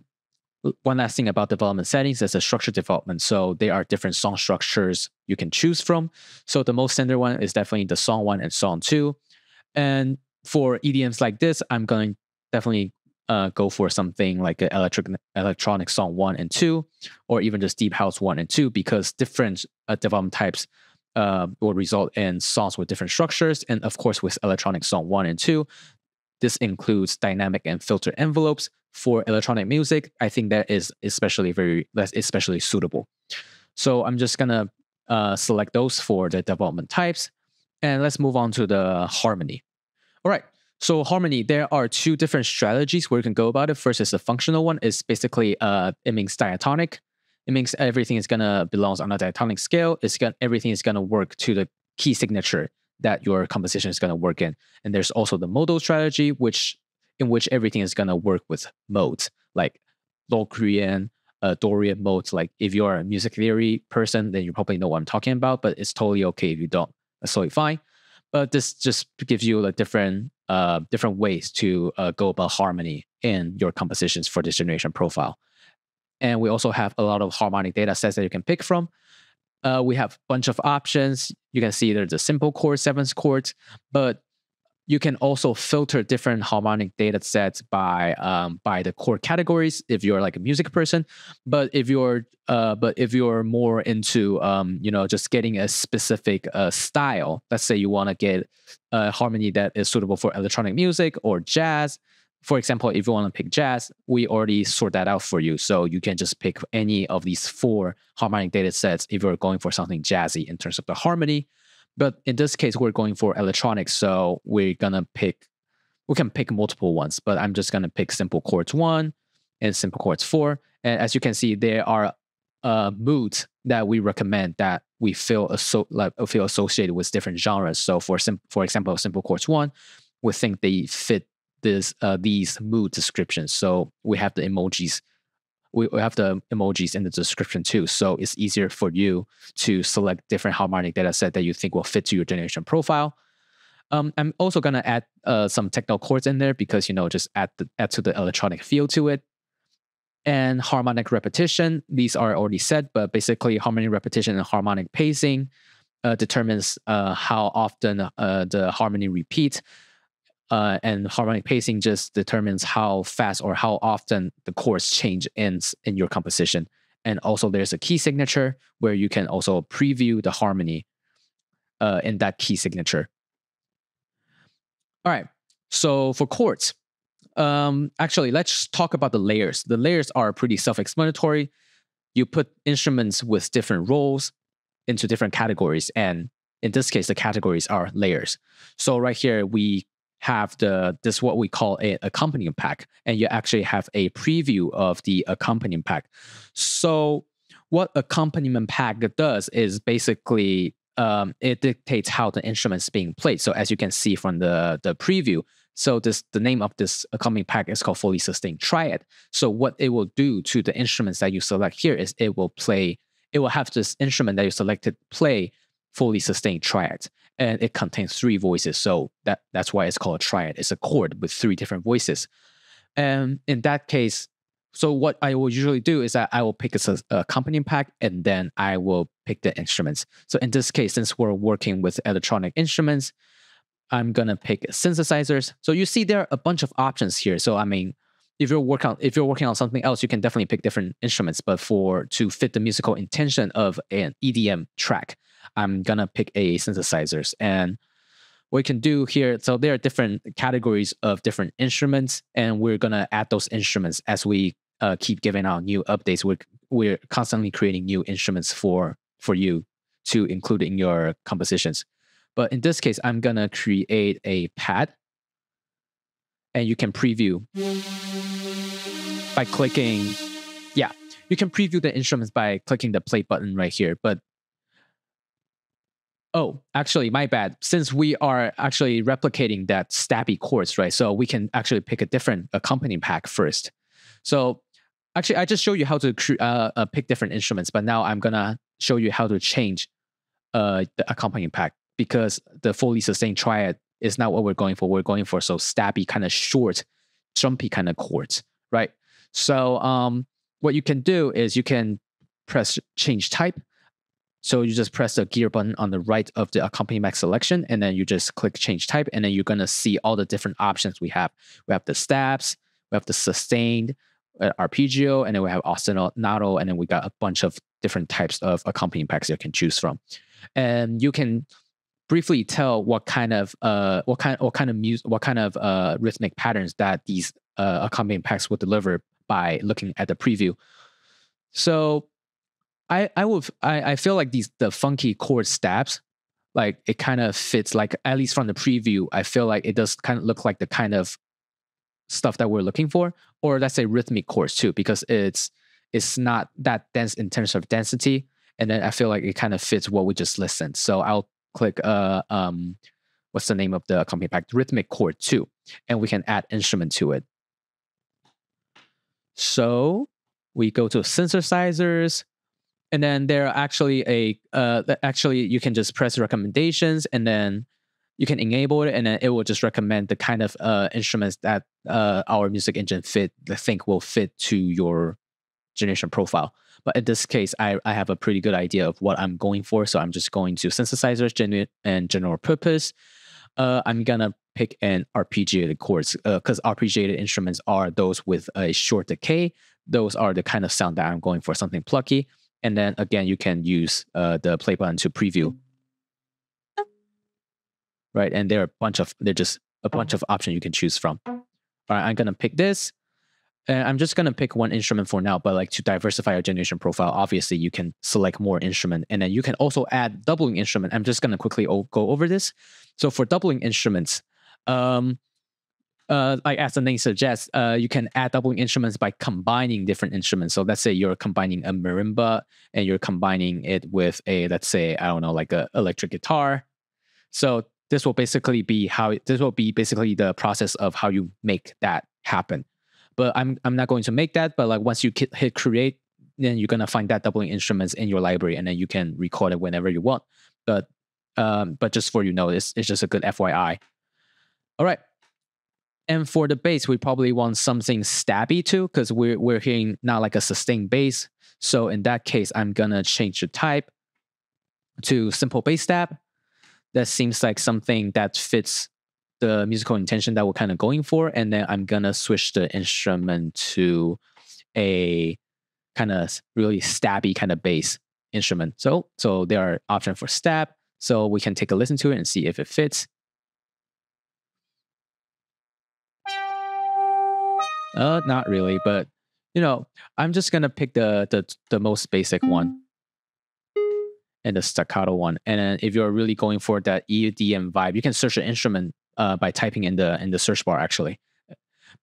one last thing about development settings is a structure development. So there are different song structures you can choose from. So the most standard one is definitely the song 1 and song 2. And for EDMs like this, I'm going to definitely go for something like an electronic song 1 and 2, or even just deep house 1 and 2, because different development types will result in songs with different structures. And of course, with electronic song 1 and 2, this includes dynamic and filter envelopes. For electronic music, I think that is especially suitable. So I'm just gonna select those for the development types, and let's move on to the harmony. All right. So harmony, there are two different strategies where you can go about it. First is the functional one. It's basically it means diatonic. It means everything is gonna belongs on a diatonic scale. Everything is gonna work to the key signature that your composition is gonna work in. And there's also the modal strategy, in which everything is gonna work with modes like Locrian, Dorian modes. Like if you're a music theory person, then you probably know what I'm talking about. But it's totally okay if you don't. That's totally fine. But this just gives you like different ways to go about harmony in your compositions for this generation profile. And we also have a lot of harmonic data sets that you can pick from. We have a bunch of options. You can see there's a simple chord, 7th chords, but you can also filter different harmonic data sets by the chord categories if you're like a music person. But if you're more into just getting a specific style, let's say you want to get a harmony that is suitable for electronic music or jazz. For example, if you want to pick jazz, we already sort that out for you. So you can just pick any of these 4 harmonic data sets if you're going for something jazzy in terms of the harmony. But in this case, we're going for electronics, so we can pick multiple ones, but I'm just gonna pick simple chords 1 and simple chords 4. And as you can see, there are moods that we recommend that we feel associated with different genres. So for example, simple chords 1, we think they fit these mood descriptions. So we have the emojis. We have the emojis in the description too. So it's easier for you to select different harmonic data set that you think will fit to your generation profile. I'm also going to add some techno chords in there because, just add to the electronic feel to it. And harmonic repetition, these are already set, but basically harmonic repetition and harmonic pacing determines how often the harmony repeats. And harmonic pacing just determines how fast or how often the chords change in your composition. And also there's a key signature where you can also preview the harmony in that key signature. All right, so for chords, actually, let's talk about the layers. The layers are pretty self-explanatory. You put instruments with different roles into different categories. And in this case, the categories are layers. So right here, we have this what we call an accompaniment pack, and you actually have a preview of the accompaniment pack. So what accompaniment pack does is basically it dictates how the instrument's being played. So as you can see from the preview, so the name of this accompaniment pack is called fully sustained triad. So what it will do to the instruments that you select here is it will it will have this instrument that you selected play fully sustained triad, and it contains 3 voices. So that's why it's called a triad. It's a chord with 3 different voices. And in that case, so what I will usually do is that I will pick a accompanying pack, and then I will pick the instruments. So in this case, since we're working with electronic instruments, I'm gonna pick synthesizers. So you see there are a bunch of options here. So I mean, if you're working on something else, you can definitely pick different instruments. But to fit the musical intention of an EDM track, I'm gonna pick a synthesizers. And what you can do here, so there are different categories of different instruments, and we're gonna add those instruments as we keep giving out new updates. We're constantly creating new instruments for you to include in your compositions. But in this case, I'm gonna create a pad, and you can preview by clicking. Yeah, you can preview the instruments by clicking the play button right here. But oh, actually, my bad. Since we are actually replicating that stabby chords, right? So we can actually pick a different accompanying pack first. So actually, I just showed you how to pick different instruments, but now I'm gonna show you how to change the accompanying pack, because the fully sustained triad is not what we're going for. We're going for so stabby, kind of short, jumpy kind of chords, right? So what you can do is you can press change type. So you just press the gear button on the right of the accompaniment selection, and then you just click change type, and then you're gonna see all the different options we have. We have the stabs, we have the sustained, arpeggio, and then we have ostinato, and then we got a bunch of different types of accompanying packs you can choose from. And you can briefly tell what kind of rhythmic patterns that these accompanying packs will deliver by looking at the preview. So I feel like the funky chord stabs, like it kind of fits, like at least from the preview, I feel like it does kind of look like the kind of stuff that we're looking for, or let's say rhythmic chords too, because it's not that dense in terms of density, and then I feel like it kind of fits what we just listened. So I'll click what's the name of the accompanying pack? Rhythmic chord 2, and we can add instrument to it. So we go to synthesizers, and then there are actually you can just press recommendations, and then you can enable it, and then it will just recommend the kind of instruments that our music engine think will fit to your generation profile. But in this case, I have a pretty good idea of what I'm going for, so I'm just going to synthesizers and general purpose. I'm gonna pick an arpeggiated chords, because arpeggiated instruments are those with a short decay. Those are the kind of sound that I'm going for, something plucky. And then again, you can use the play button to preview. Right, and there are just a bunch of options you can choose from. All right, I'm gonna pick this, and I'm just gonna pick one instrument for now. But like to diversify your generation profile, obviously you can select more instrument, and then you can also add doubling instrument. I'm just gonna quickly go over this. So for doubling instruments, like as the name suggests, you can add doubling instruments by combining different instruments. So let's say you're combining a marimba and you're combining it with a, let's say, I don't know, like a electric guitar. So this will basically be the process of how you make that happen. But I'm not going to make that. But like once you hit create, then you're gonna find that doubling instruments in your library, and then you can record it whenever you want. But just for it's just a good FYI. All right. And for the bass, we probably want something stabby too, because we're hearing not like a sustained bass. So in that case, I'm gonna change the type to simple bass stab. That seems like something that fits the musical intention that we're kind of going for. And then I'm gonna switch the instrument to a kind of really stabby kind of bass instrument. So there are options for stab. So we can take a listen to it and see if it fits. Not really, but I'm just gonna pick the most basic one and the staccato one. And then if you're really going for that EDM vibe, you can search the instrument by typing in the search bar actually.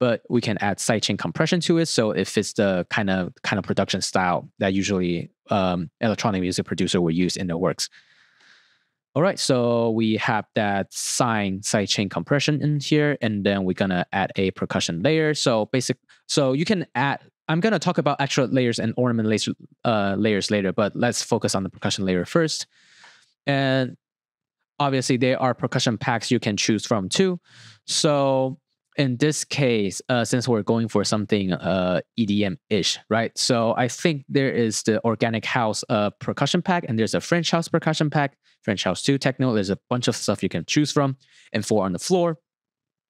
But we can add sidechain compression to it, so it fits the kind of production style that usually electronic music producer will use in their works. All right, so we have that sidechain compression in here, and then we're gonna add a percussion layer. So you can add. I'm going to talk about extra layers and ornament layers later, but let's focus on the percussion layer first. And obviously, there are percussion packs you can choose from too. So in this case, since we're going for something EDM-ish, right? So I think there is the Organic House percussion pack, and there's a French House percussion pack, French House 2 Techno. There's a bunch of stuff you can choose from, and 4 on the floor,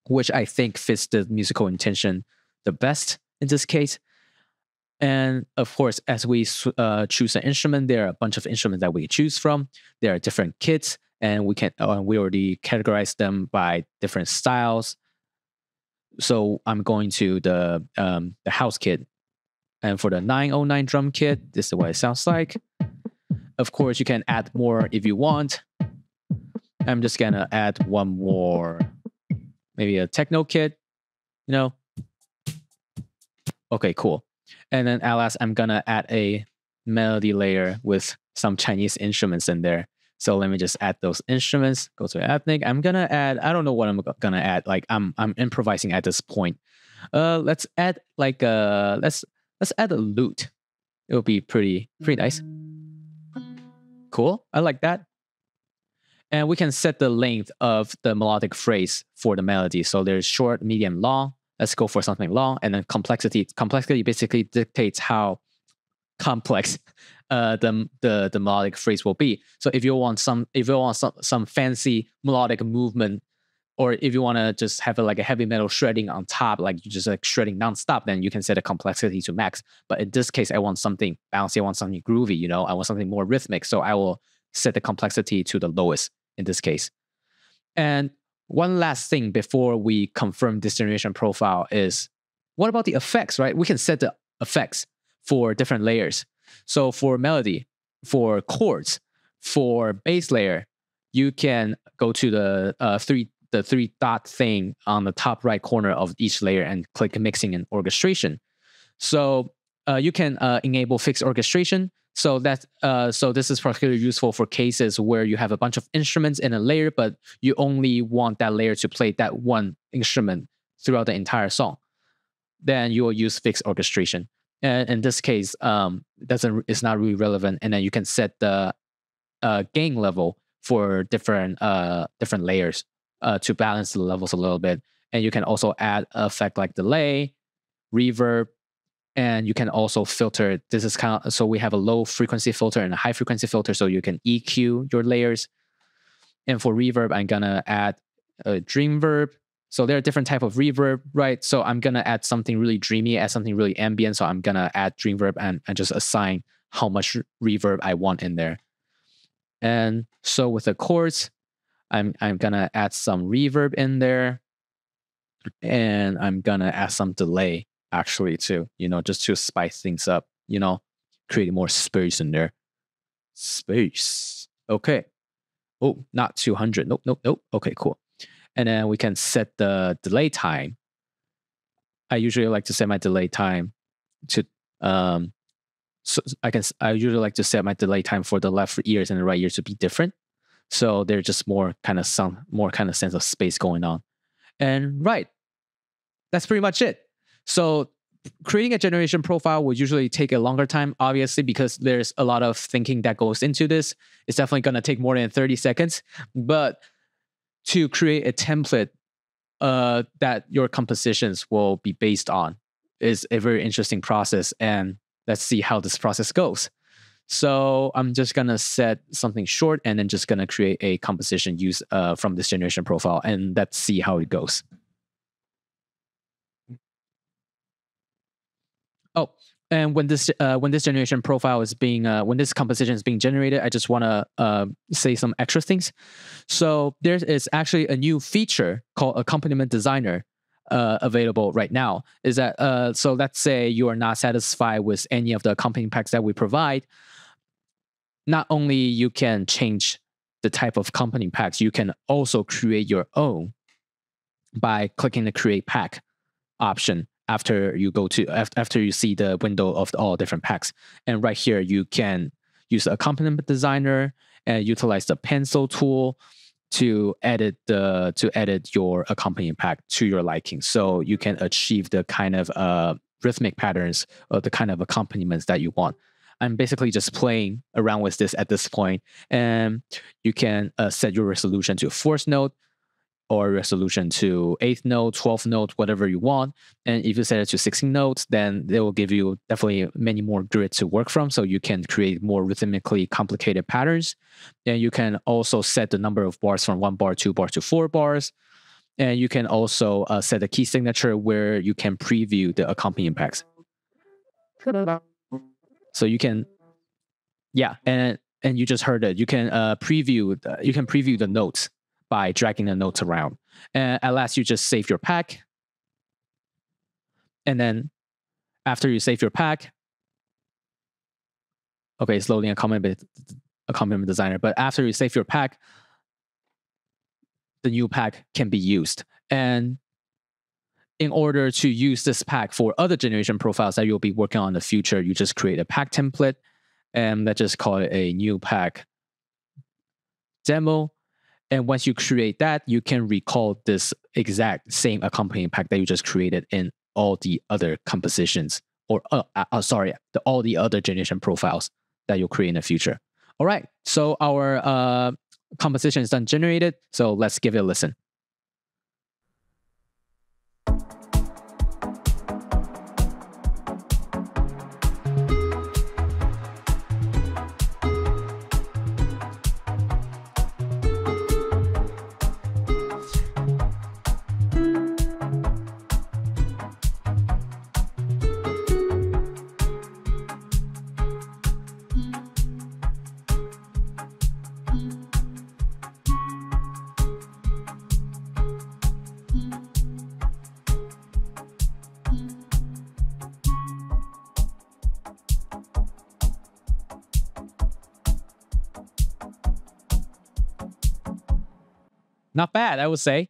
which I think fits the musical intention the best in this case. And of course, as we choose an instrument, there are a bunch of instruments that we choose from. There are different kits, and we already categorize them by different styles. So I'm going to the house kit, and for the 909 drum kit, this is what it sounds like. Of course, you can add more if you want. I'm just gonna add one more, maybe a techno kit, you know. Okay, cool. And then at last, I'm gonna add a melody layer with some Chinese instruments in there. So let me just add those instruments. Go to ethnic. I'm gonna add. I don't know what I'm gonna add. Like I'm improvising at this point. Let's add like let's add a lute. It will be pretty nice. Cool. I like that. And we can set the length of the melodic phrase for the melody. So there's short, medium, long. Let's go for something long, and then complexity. Complexity basically dictates how complex the melodic phrase will be. So if you want some fancy melodic movement, or if you want to just have like a heavy metal shredding on top, like you just like shredding nonstop, then you can set the complexity to max. But in this case, I want something bouncy. I want something groovy. You know, I want something more rhythmic. So I will set the complexity to the lowest in this case. And one last thing before we confirm this generation profile is, what about the effects, right? We can set the effects for different layers. So for melody, for chords, for bass layer, you can go to the three dot thing on the top right corner of each layer and click mixing and orchestration. So you can enable fixed orchestration. So that so this is particularly useful for cases where you have a bunch of instruments in a layer, but you only want that layer to play that one instrument throughout the entire song. Then you will use fixed orchestration. And in this case, it's not really relevant. And then you can set the gain level for different layers to balance the levels a little bit. And you can also add effect like delay, reverb, and you can also filter. This is kind of, so we have a low frequency filter and a high frequency filter, so you can EQ your layers. And for reverb, I'm gonna add a dream verb. So there are different type of reverb, right? So I'm gonna add something really dreamy, add something really ambient. So I'm gonna add dream verb and just assign how much reverb I want in there. And so with the chords, I'm gonna add some reverb in there, and I'm gonna add some delay actually too, you know, just to spice things up, you know, creating more space in there. Space. Okay. Oh, not 200. Nope. Okay, cool. And then we can set the delay time. I usually like to set my delay time to so I usually like to set my delay time for the left ears and the right ears to be different. So there's just more kind of sense of space going on. And right, that's pretty much it. So creating a generation profile would usually take a longer time, obviously, because there's a lot of thinking that goes into this. It's definitely going to take more than 30 seconds. But to create a template that your compositions will be based on is a very interesting process. And let's see how this process goes. So I'm just going to set something short and then just going to create a composition used from this generation profile. And let's see how it goes. Oh, and when this generation profile is being when this composition is being generated, I just want to say some extra things. So there is actually a new feature called Accompaniment Designer available right now. Is that so? Let's say you are not satisfied with any of the accompanying packs that we provide. Not only you can change the type of accompanying packs, you can also create your own by clicking the Create Pack option. After you see the window of all different packs. And right here, you can use the accompaniment designer and utilize the pencil tool to edit your accompanying pack to your liking. So you can achieve the kind of rhythmic patterns or the kind of accompaniments that you want. I'm basically just playing around with this at this point, and you can set your resolution to 4th note or resolution to 8th note, 12th note, whatever you want. And if you set it to 16 notes, then they will give you definitely many more grids to work from, so you can create more rhythmically complicated patterns. And you can also set the number of bars from 1 bar, 2 bar to 4 bars. And you can also set a key signature where you can preview the accompanying packs. So you can, yeah, and you just heard it. You can preview the notes by dragging the notes around. And at last, you just save your pack. And then after you save your pack, okay, it's loading accompaniment designer. But after you save your pack, the new pack can be used. And in order to use this pack for other generation profiles that you'll be working on in the future, you just create a pack template, and let's just call it a new pack demo. And once you create that, you can recall this exact same accompanying pack that you just created in all the other compositions, or all the other generation profiles that you'll create in the future. All right, so our composition is done generated. So let's give it a listen. Not bad, I would say.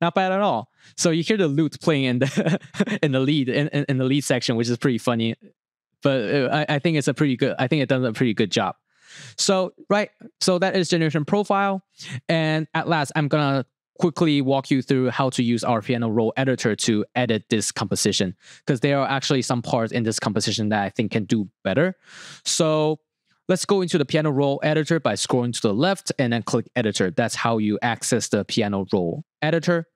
Not bad at all. So you hear the lute playing in the in the lead section, which is pretty funny. But I think it's a pretty good. I think it does a pretty good job. So so that is generation profile. And at last, I'm gonna quickly walk you through how to use our piano roll editor to edit this composition, because there are actually some parts in this composition that I think can do better. So let's go into the piano roll editor by scrolling to the left and then click editor. That's how you access the piano roll editor.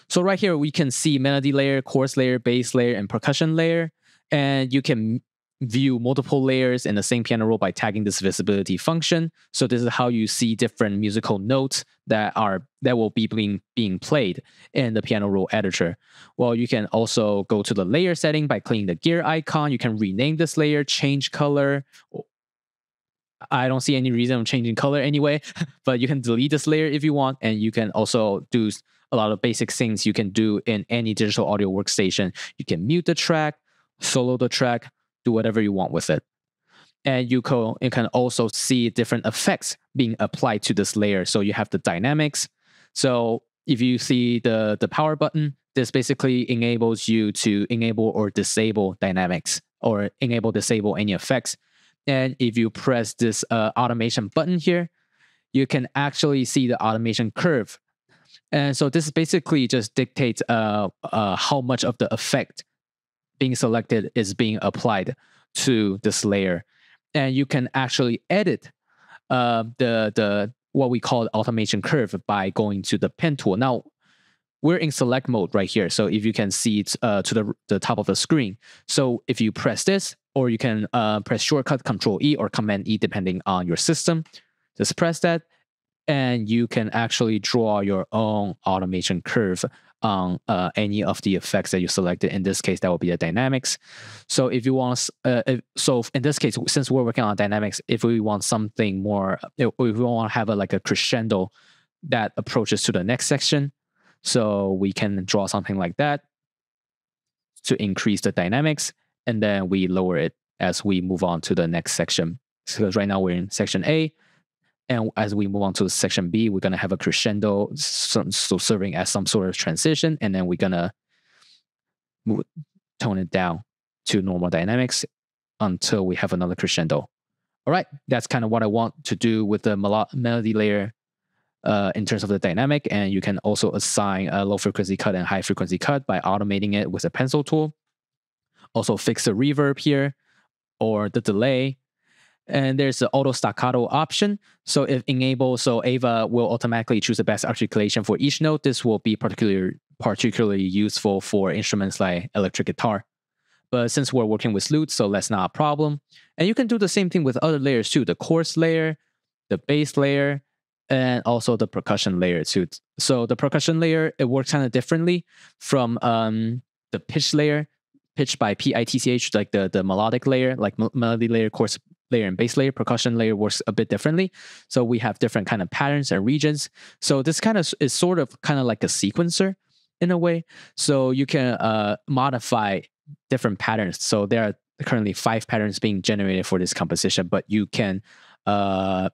So right here, we can see melody layer, chorus layer, bass layer, and percussion layer. And you can view multiple layers in the same piano roll by tagging this visibility function. So this is how you see different musical notes that will be being played in the piano roll editor. Well, you can also go to the layer setting by clicking the gear icon. You can rename this layer, change color. I don't see any reason of changing color anyway, but you can delete this layer if you want. And you can also do a lot of basic things you can do in any digital audio workstation. You can mute the track, solo the track, do whatever you want with it. And you can also see different effects being applied to this layer. So you have the dynamics. So if you see the power button, this basically enables you to enable or disable dynamics, or disable any effects. And if you press this automation button here, you can actually see the automation curve. And so this basically just dictates how much of the effect being selected is being applied to this layer. And you can actually edit the what we call automation curve by going to the pen tool. Now, we're in select mode right here. So if you can see it to the top of the screen. So if you press this, or you can press shortcut Control-E or Command-E depending on your system. Just press that, and you can actually draw your own automation curve on any of the effects that you selected. In this case, that will be the dynamics. So if you want, so in this case, since we're working on dynamics, if we want something more, if we want to have like a crescendo that approaches to the next section, so we can draw something like that to increase the dynamics, and then we lower it as we move on to the next section. Because right now we're in section A, and as we move on to section B, we're going to have a crescendo, so serving as some sort of transition, and then we're going to tone it down to normal dynamics until we have another crescendo. All right, that's kind of what I want to do with the melody layer in terms of the dynamic. And you can also assign a low frequency cut and high frequency cut by automating it with a pencil tool. also fix the reverb here or the delay. And there's the auto staccato option. So if enabled, so AIVA will automatically choose the best articulation for each note. This will be particularly useful for instruments like electric guitar. But since we're working with lutes, so that's not a problem. And you can do the same thing with other layers too, the chorus layer, the bass layer, and also the percussion layer too. So the percussion layer, it works kind of differently from the pitch layer, pitch by PITCH, like the melodic layer, like melody layer, chorus layer, and bass layer. Percussion layer works a bit differently. So we have different kind of patterns and regions. So this kind of is sort of kind of like a sequencer in a way. So you can modify different patterns. So there are currently 5 patterns being generated for this composition, but you can how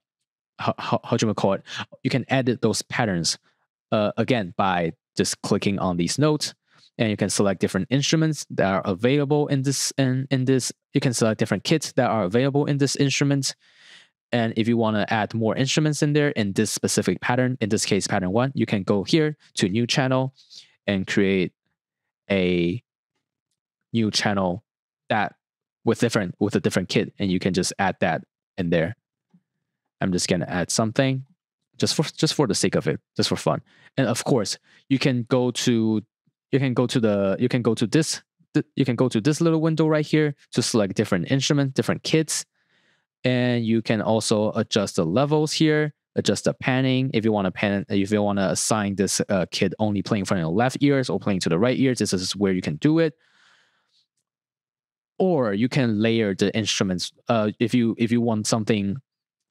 do you call it? You can edit those patterns again by just clicking on these notes, and you can select different instruments that are available in this. You can select different kits that are available in this instrument. And if you want to add more instruments in there in this specific pattern, in this case pattern 1, you can go here to new channel and create a new channel that with a different kit, and you can just add that in there. I'm just gonna add something just for the sake of it, just for fun. And of course, you can go to this little window right here to select different instruments, different kits, and you can also adjust the levels here, adjust the panning. If you want to assign this kit only playing from your left ears or playing to the right ears, this is where you can do it. Or you can layer the instruments. If you want something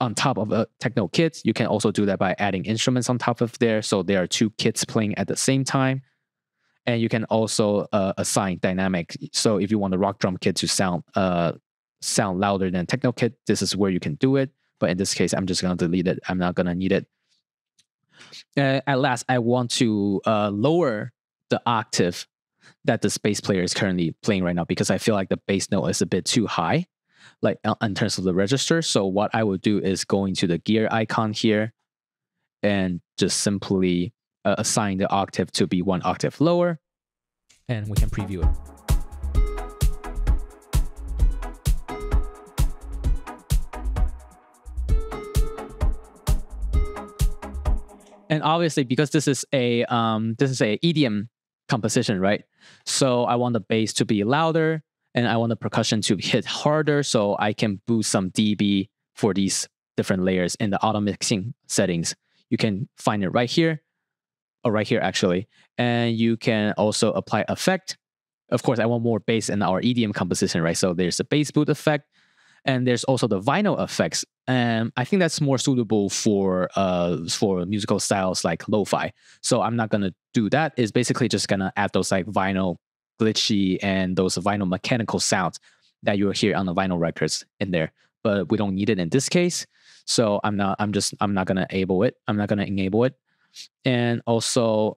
on top of a techno kit, you can also do that by adding instruments on top of there. So there are 2 kits playing at the same time. And you can also assign dynamic. So if you want the rock drum kit to sound louder than techno kit, this is where you can do it. But in this case, I'm just going to delete it. I'm not going to need it. At last, I want to lower the octave that this bass player is currently playing right now, because I feel like the bass note is a bit too high, like in terms of the register. So what I would do is go into the gear icon here and just simply assign the octave to be 1 octave lower, and we can preview it. And obviously, because this is a EDM composition, right? So I want the bass to be louder, and I want the percussion to hit harder, so I can boost some dB for these different layers in the auto mixing settings. You can find it right here, or right here actually, and you can also apply effect. Of course, I want more bass in our EDM composition, right? So there's a bass boot effect, and there's also the vinyl effects. And I think that's more suitable for musical styles like lo-fi. So I'm not gonna do that. It's basically just gonna add those like vinyl glitchy and those vinyl mechanical sounds that you'll hear on the vinyl records in there. But we don't need it in this case. So I'm not gonna enable it. I'm not gonna enable it. And also,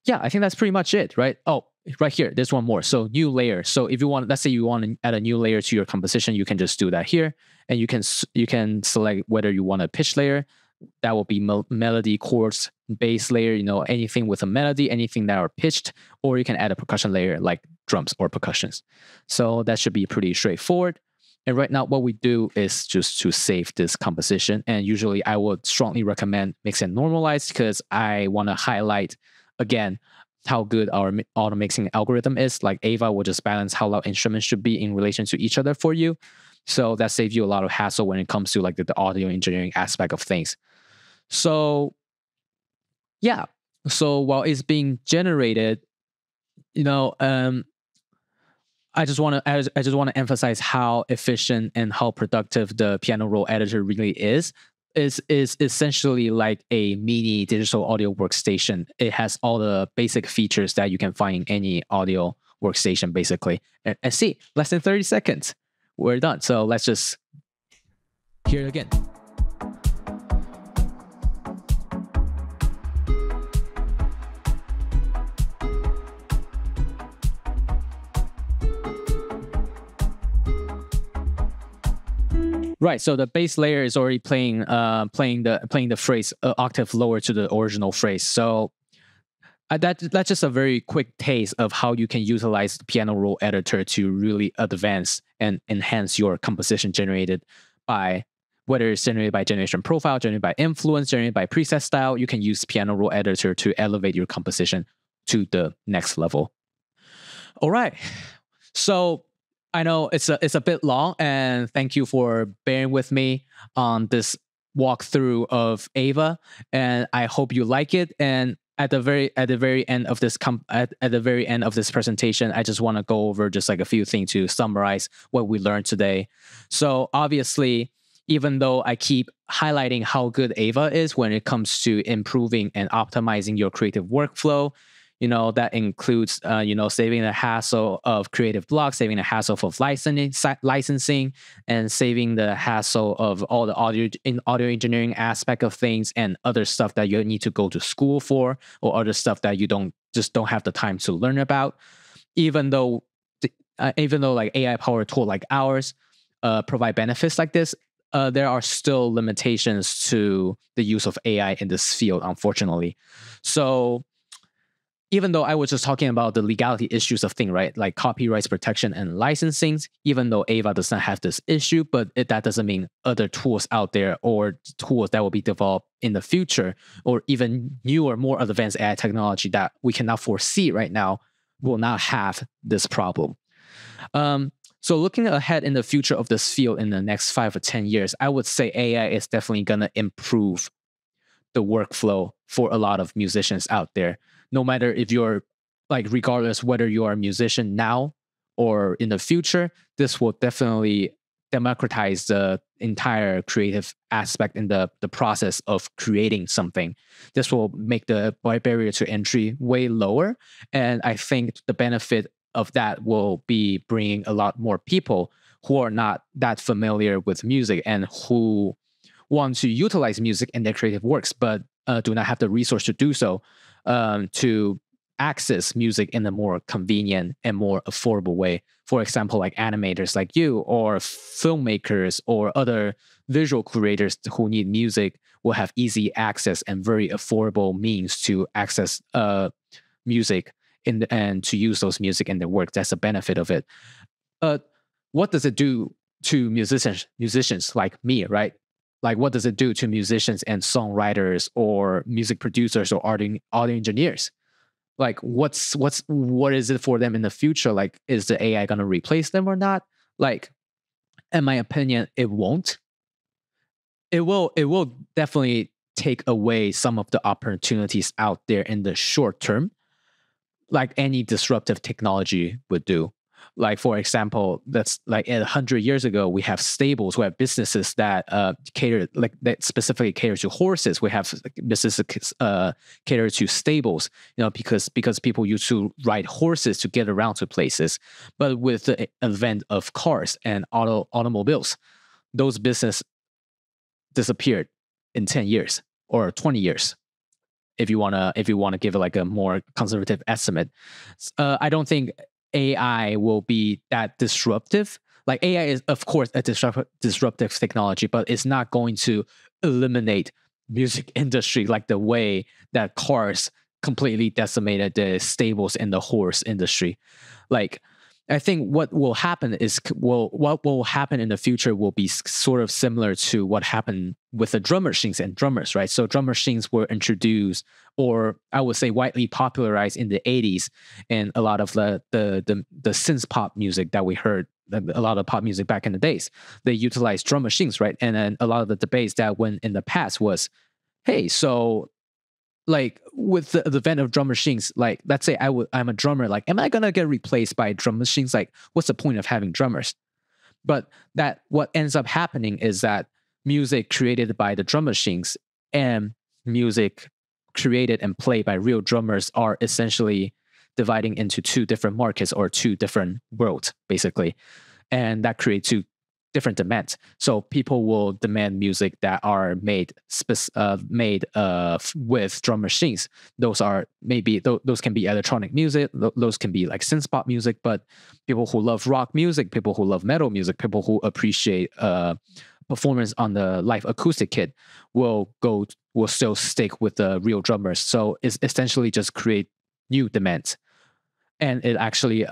yeah, I think that's pretty much it, right? Oh, right here, there's one more. So new layer. So if you want, let's say you want to add a new layer to your composition, you can just do that here, and you can select whether you want a pitch layer. That will be melody, chords, bass layer. You know, anything with a melody, anything that are pitched, or you can add a percussion layer like drums or percussions. So that should be pretty straightforward. And right now, what we do is just to save this composition. And usually, I would strongly recommend mix and normalize, because I want to highlight again how good our auto mixing algorithm is. Like AIVA will just balance how loud instruments should be in relation to each other for you. So that saves you a lot of hassle when it comes to like the audio engineering aspect of things. So yeah, so while it's being generated, you know, I just want to emphasize how efficient and how productive the piano roll editor really is. Is essentially like a mini digital audio workstation. It has all the basic features that you can find in any audio workstation, basically. And see, less than 30 seconds, we're done. So let's just hear it again. Right, so the bass layer is already playing the phrase octave lower to the original phrase. So that's just a very quick taste of how you can utilize the piano roll editor to really advance and enhance your composition generated by, whether it's generated by generation profile, generated by influence, generated by preset style. You can use piano roll editor to elevate your composition to the next level. All right. So I know it's a bit long, and thank you for bearing with me on this walkthrough of AIVA, and I hope you like it. And at the very end of this presentation, I just want to go over just like a few things to summarize what we learned today. So obviously, even though I keep highlighting how good AIVA is when it comes to improving and optimizing your creative workflow, that includes, saving the hassle of creative blocks, saving the hassle of licensing, and saving the hassle of all the audio engineering aspect of things and other stuff that you need to go to school for, or other stuff that you don't have the time to learn about. Even though like AI powered tool like ours provide benefits like this, there are still limitations to the use of AI in this field, unfortunately. So even though I was just talking about the legality issues of things, right, like copyrights protection and licensing, even though AIVA does not have this issue, but that doesn't mean other tools out there or tools that will be developed in the future, or even newer, more advanced AI technology that we cannot foresee right now, will not have this problem. So looking ahead in the future of this field in the next 5 or 10 years, I would say AI is definitely going to improve the workflow for a lot of musicians out there. No matter if you're regardless whether you are a musician now or in the future, this will definitely democratize the entire creative aspect in the process of creating something. This will make the barrier to entry way lower. And I think the benefit of that will be bringing a lot more people who are not that familiar with music and who want to utilize music in their creative works, but do not have the resource to do so, to access music in a more convenient and more affordable way. For example, like animators like you, or filmmakers, or other visual creators who need music will have easy access and very affordable means to access music and to use those music in their work. That's a benefit of it. What does it do to musicians like me, right? Like, what does it do to musicians and songwriters, or music producers, or audio engineers? Like, what is it for them in the future? Like, is the AI going to replace them or not? Like, in my opinion, it won't. It will definitely take away some of the opportunities out there in the short term, like any disruptive technology would do. Like, for example, that's like 100 years ago, we have stables, we have businesses that that specifically cater to horses. We have businesses cater to stables, because people used to ride horses to get around to places. But with the advent of cars and automobiles, those businesses disappeared in 10 years or 20 years. If you wanna give it like a more conservative estimate, I don't think AI will be that disruptive. Like, AI is, of course, a disruptive technology, but it's not going to eliminate music industry like the way that cars completely decimated the stables in the horse industry. Like, I think what will happen in the future will be sort of similar to what happened with the drum machines and drummers, right? So drum machines were introduced, or I would say widely popularized, in the 80s, and a lot of the synth pop music that we heard, a lot of pop music back in the days, they utilized drum machines, right? And then a lot of the debates that went in the past was, hey, so like, with the advent of drum machines, like, let's say I'm a drummer, like, am I gonna get replaced by drum machines? Like, what's the point of having drummers? But what ends up happening is that music created by the drum machines and music created and played by real drummers are essentially dividing into two different markets, or two different worlds, basically. And that creates two different demands. So people will demand music that are made with drum machines. Those are those can be electronic music, those can be like synth pop music. But people who love rock music, people who love metal music, people who appreciate performance on the live acoustic kit will still stick with the real drummers. So it's essentially just create new demands, and it actually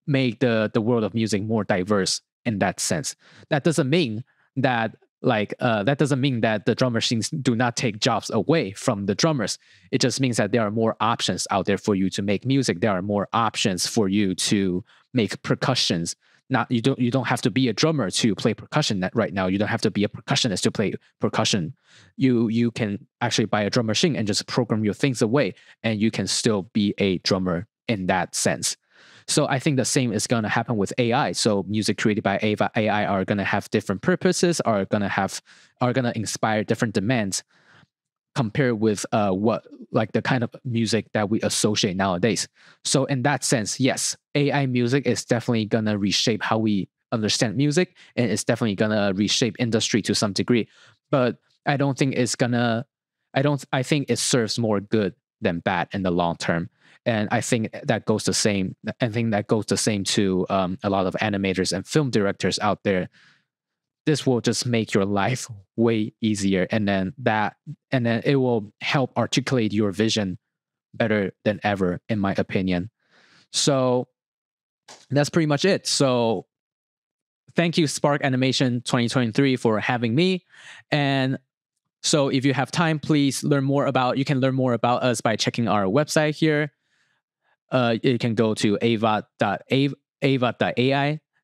make the world of music more diverse in that sense. That doesn't mean that the drum machines do not take jobs away from the drummers. It just means that there are more options out there for you to make music. There are more options for you to make percussions. You don't have to be a drummer to play percussion right now. You don't have to be a percussionist to play percussion. You can actually buy a drum machine and just program your things away, and you can still be a drummer in that sense. So I think the same is going to happen with AI. So music created by AIVA AI are going to have different purposes, are going to inspire different demands compared with the kind of music that we associate nowadays. So in that sense, yes, AI music is definitely going to reshape how we understand music, and it's definitely going to reshape industry to some degree. But I don't think it's gonna. I think it serves more good than bad in the long term. And I think that goes the same. I think that goes the same to a lot of animators and film directors out there. This will just make your life way easier, and then it will help articulate your vision better than ever, in my opinion. So that's pretty much it. So thank you, Spark Animation 2023, for having me. And so if you have time, please you can learn more about us by checking our website here. You can go to AIVA.ai.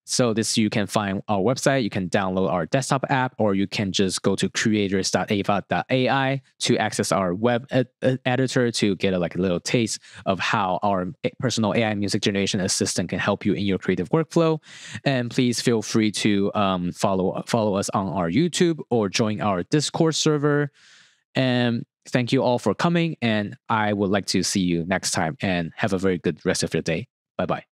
So you can find our website, you can download our desktop app, or you can just go to creators.aiva.ai to access our web editor to get a little taste of how our personal AI music generation assistant can help you in your creative workflow. And please feel free to follow us on our YouTube or join our Discord server. And thank you all for coming, and I would like to see you next time, and have a very good rest of your day. Bye-bye.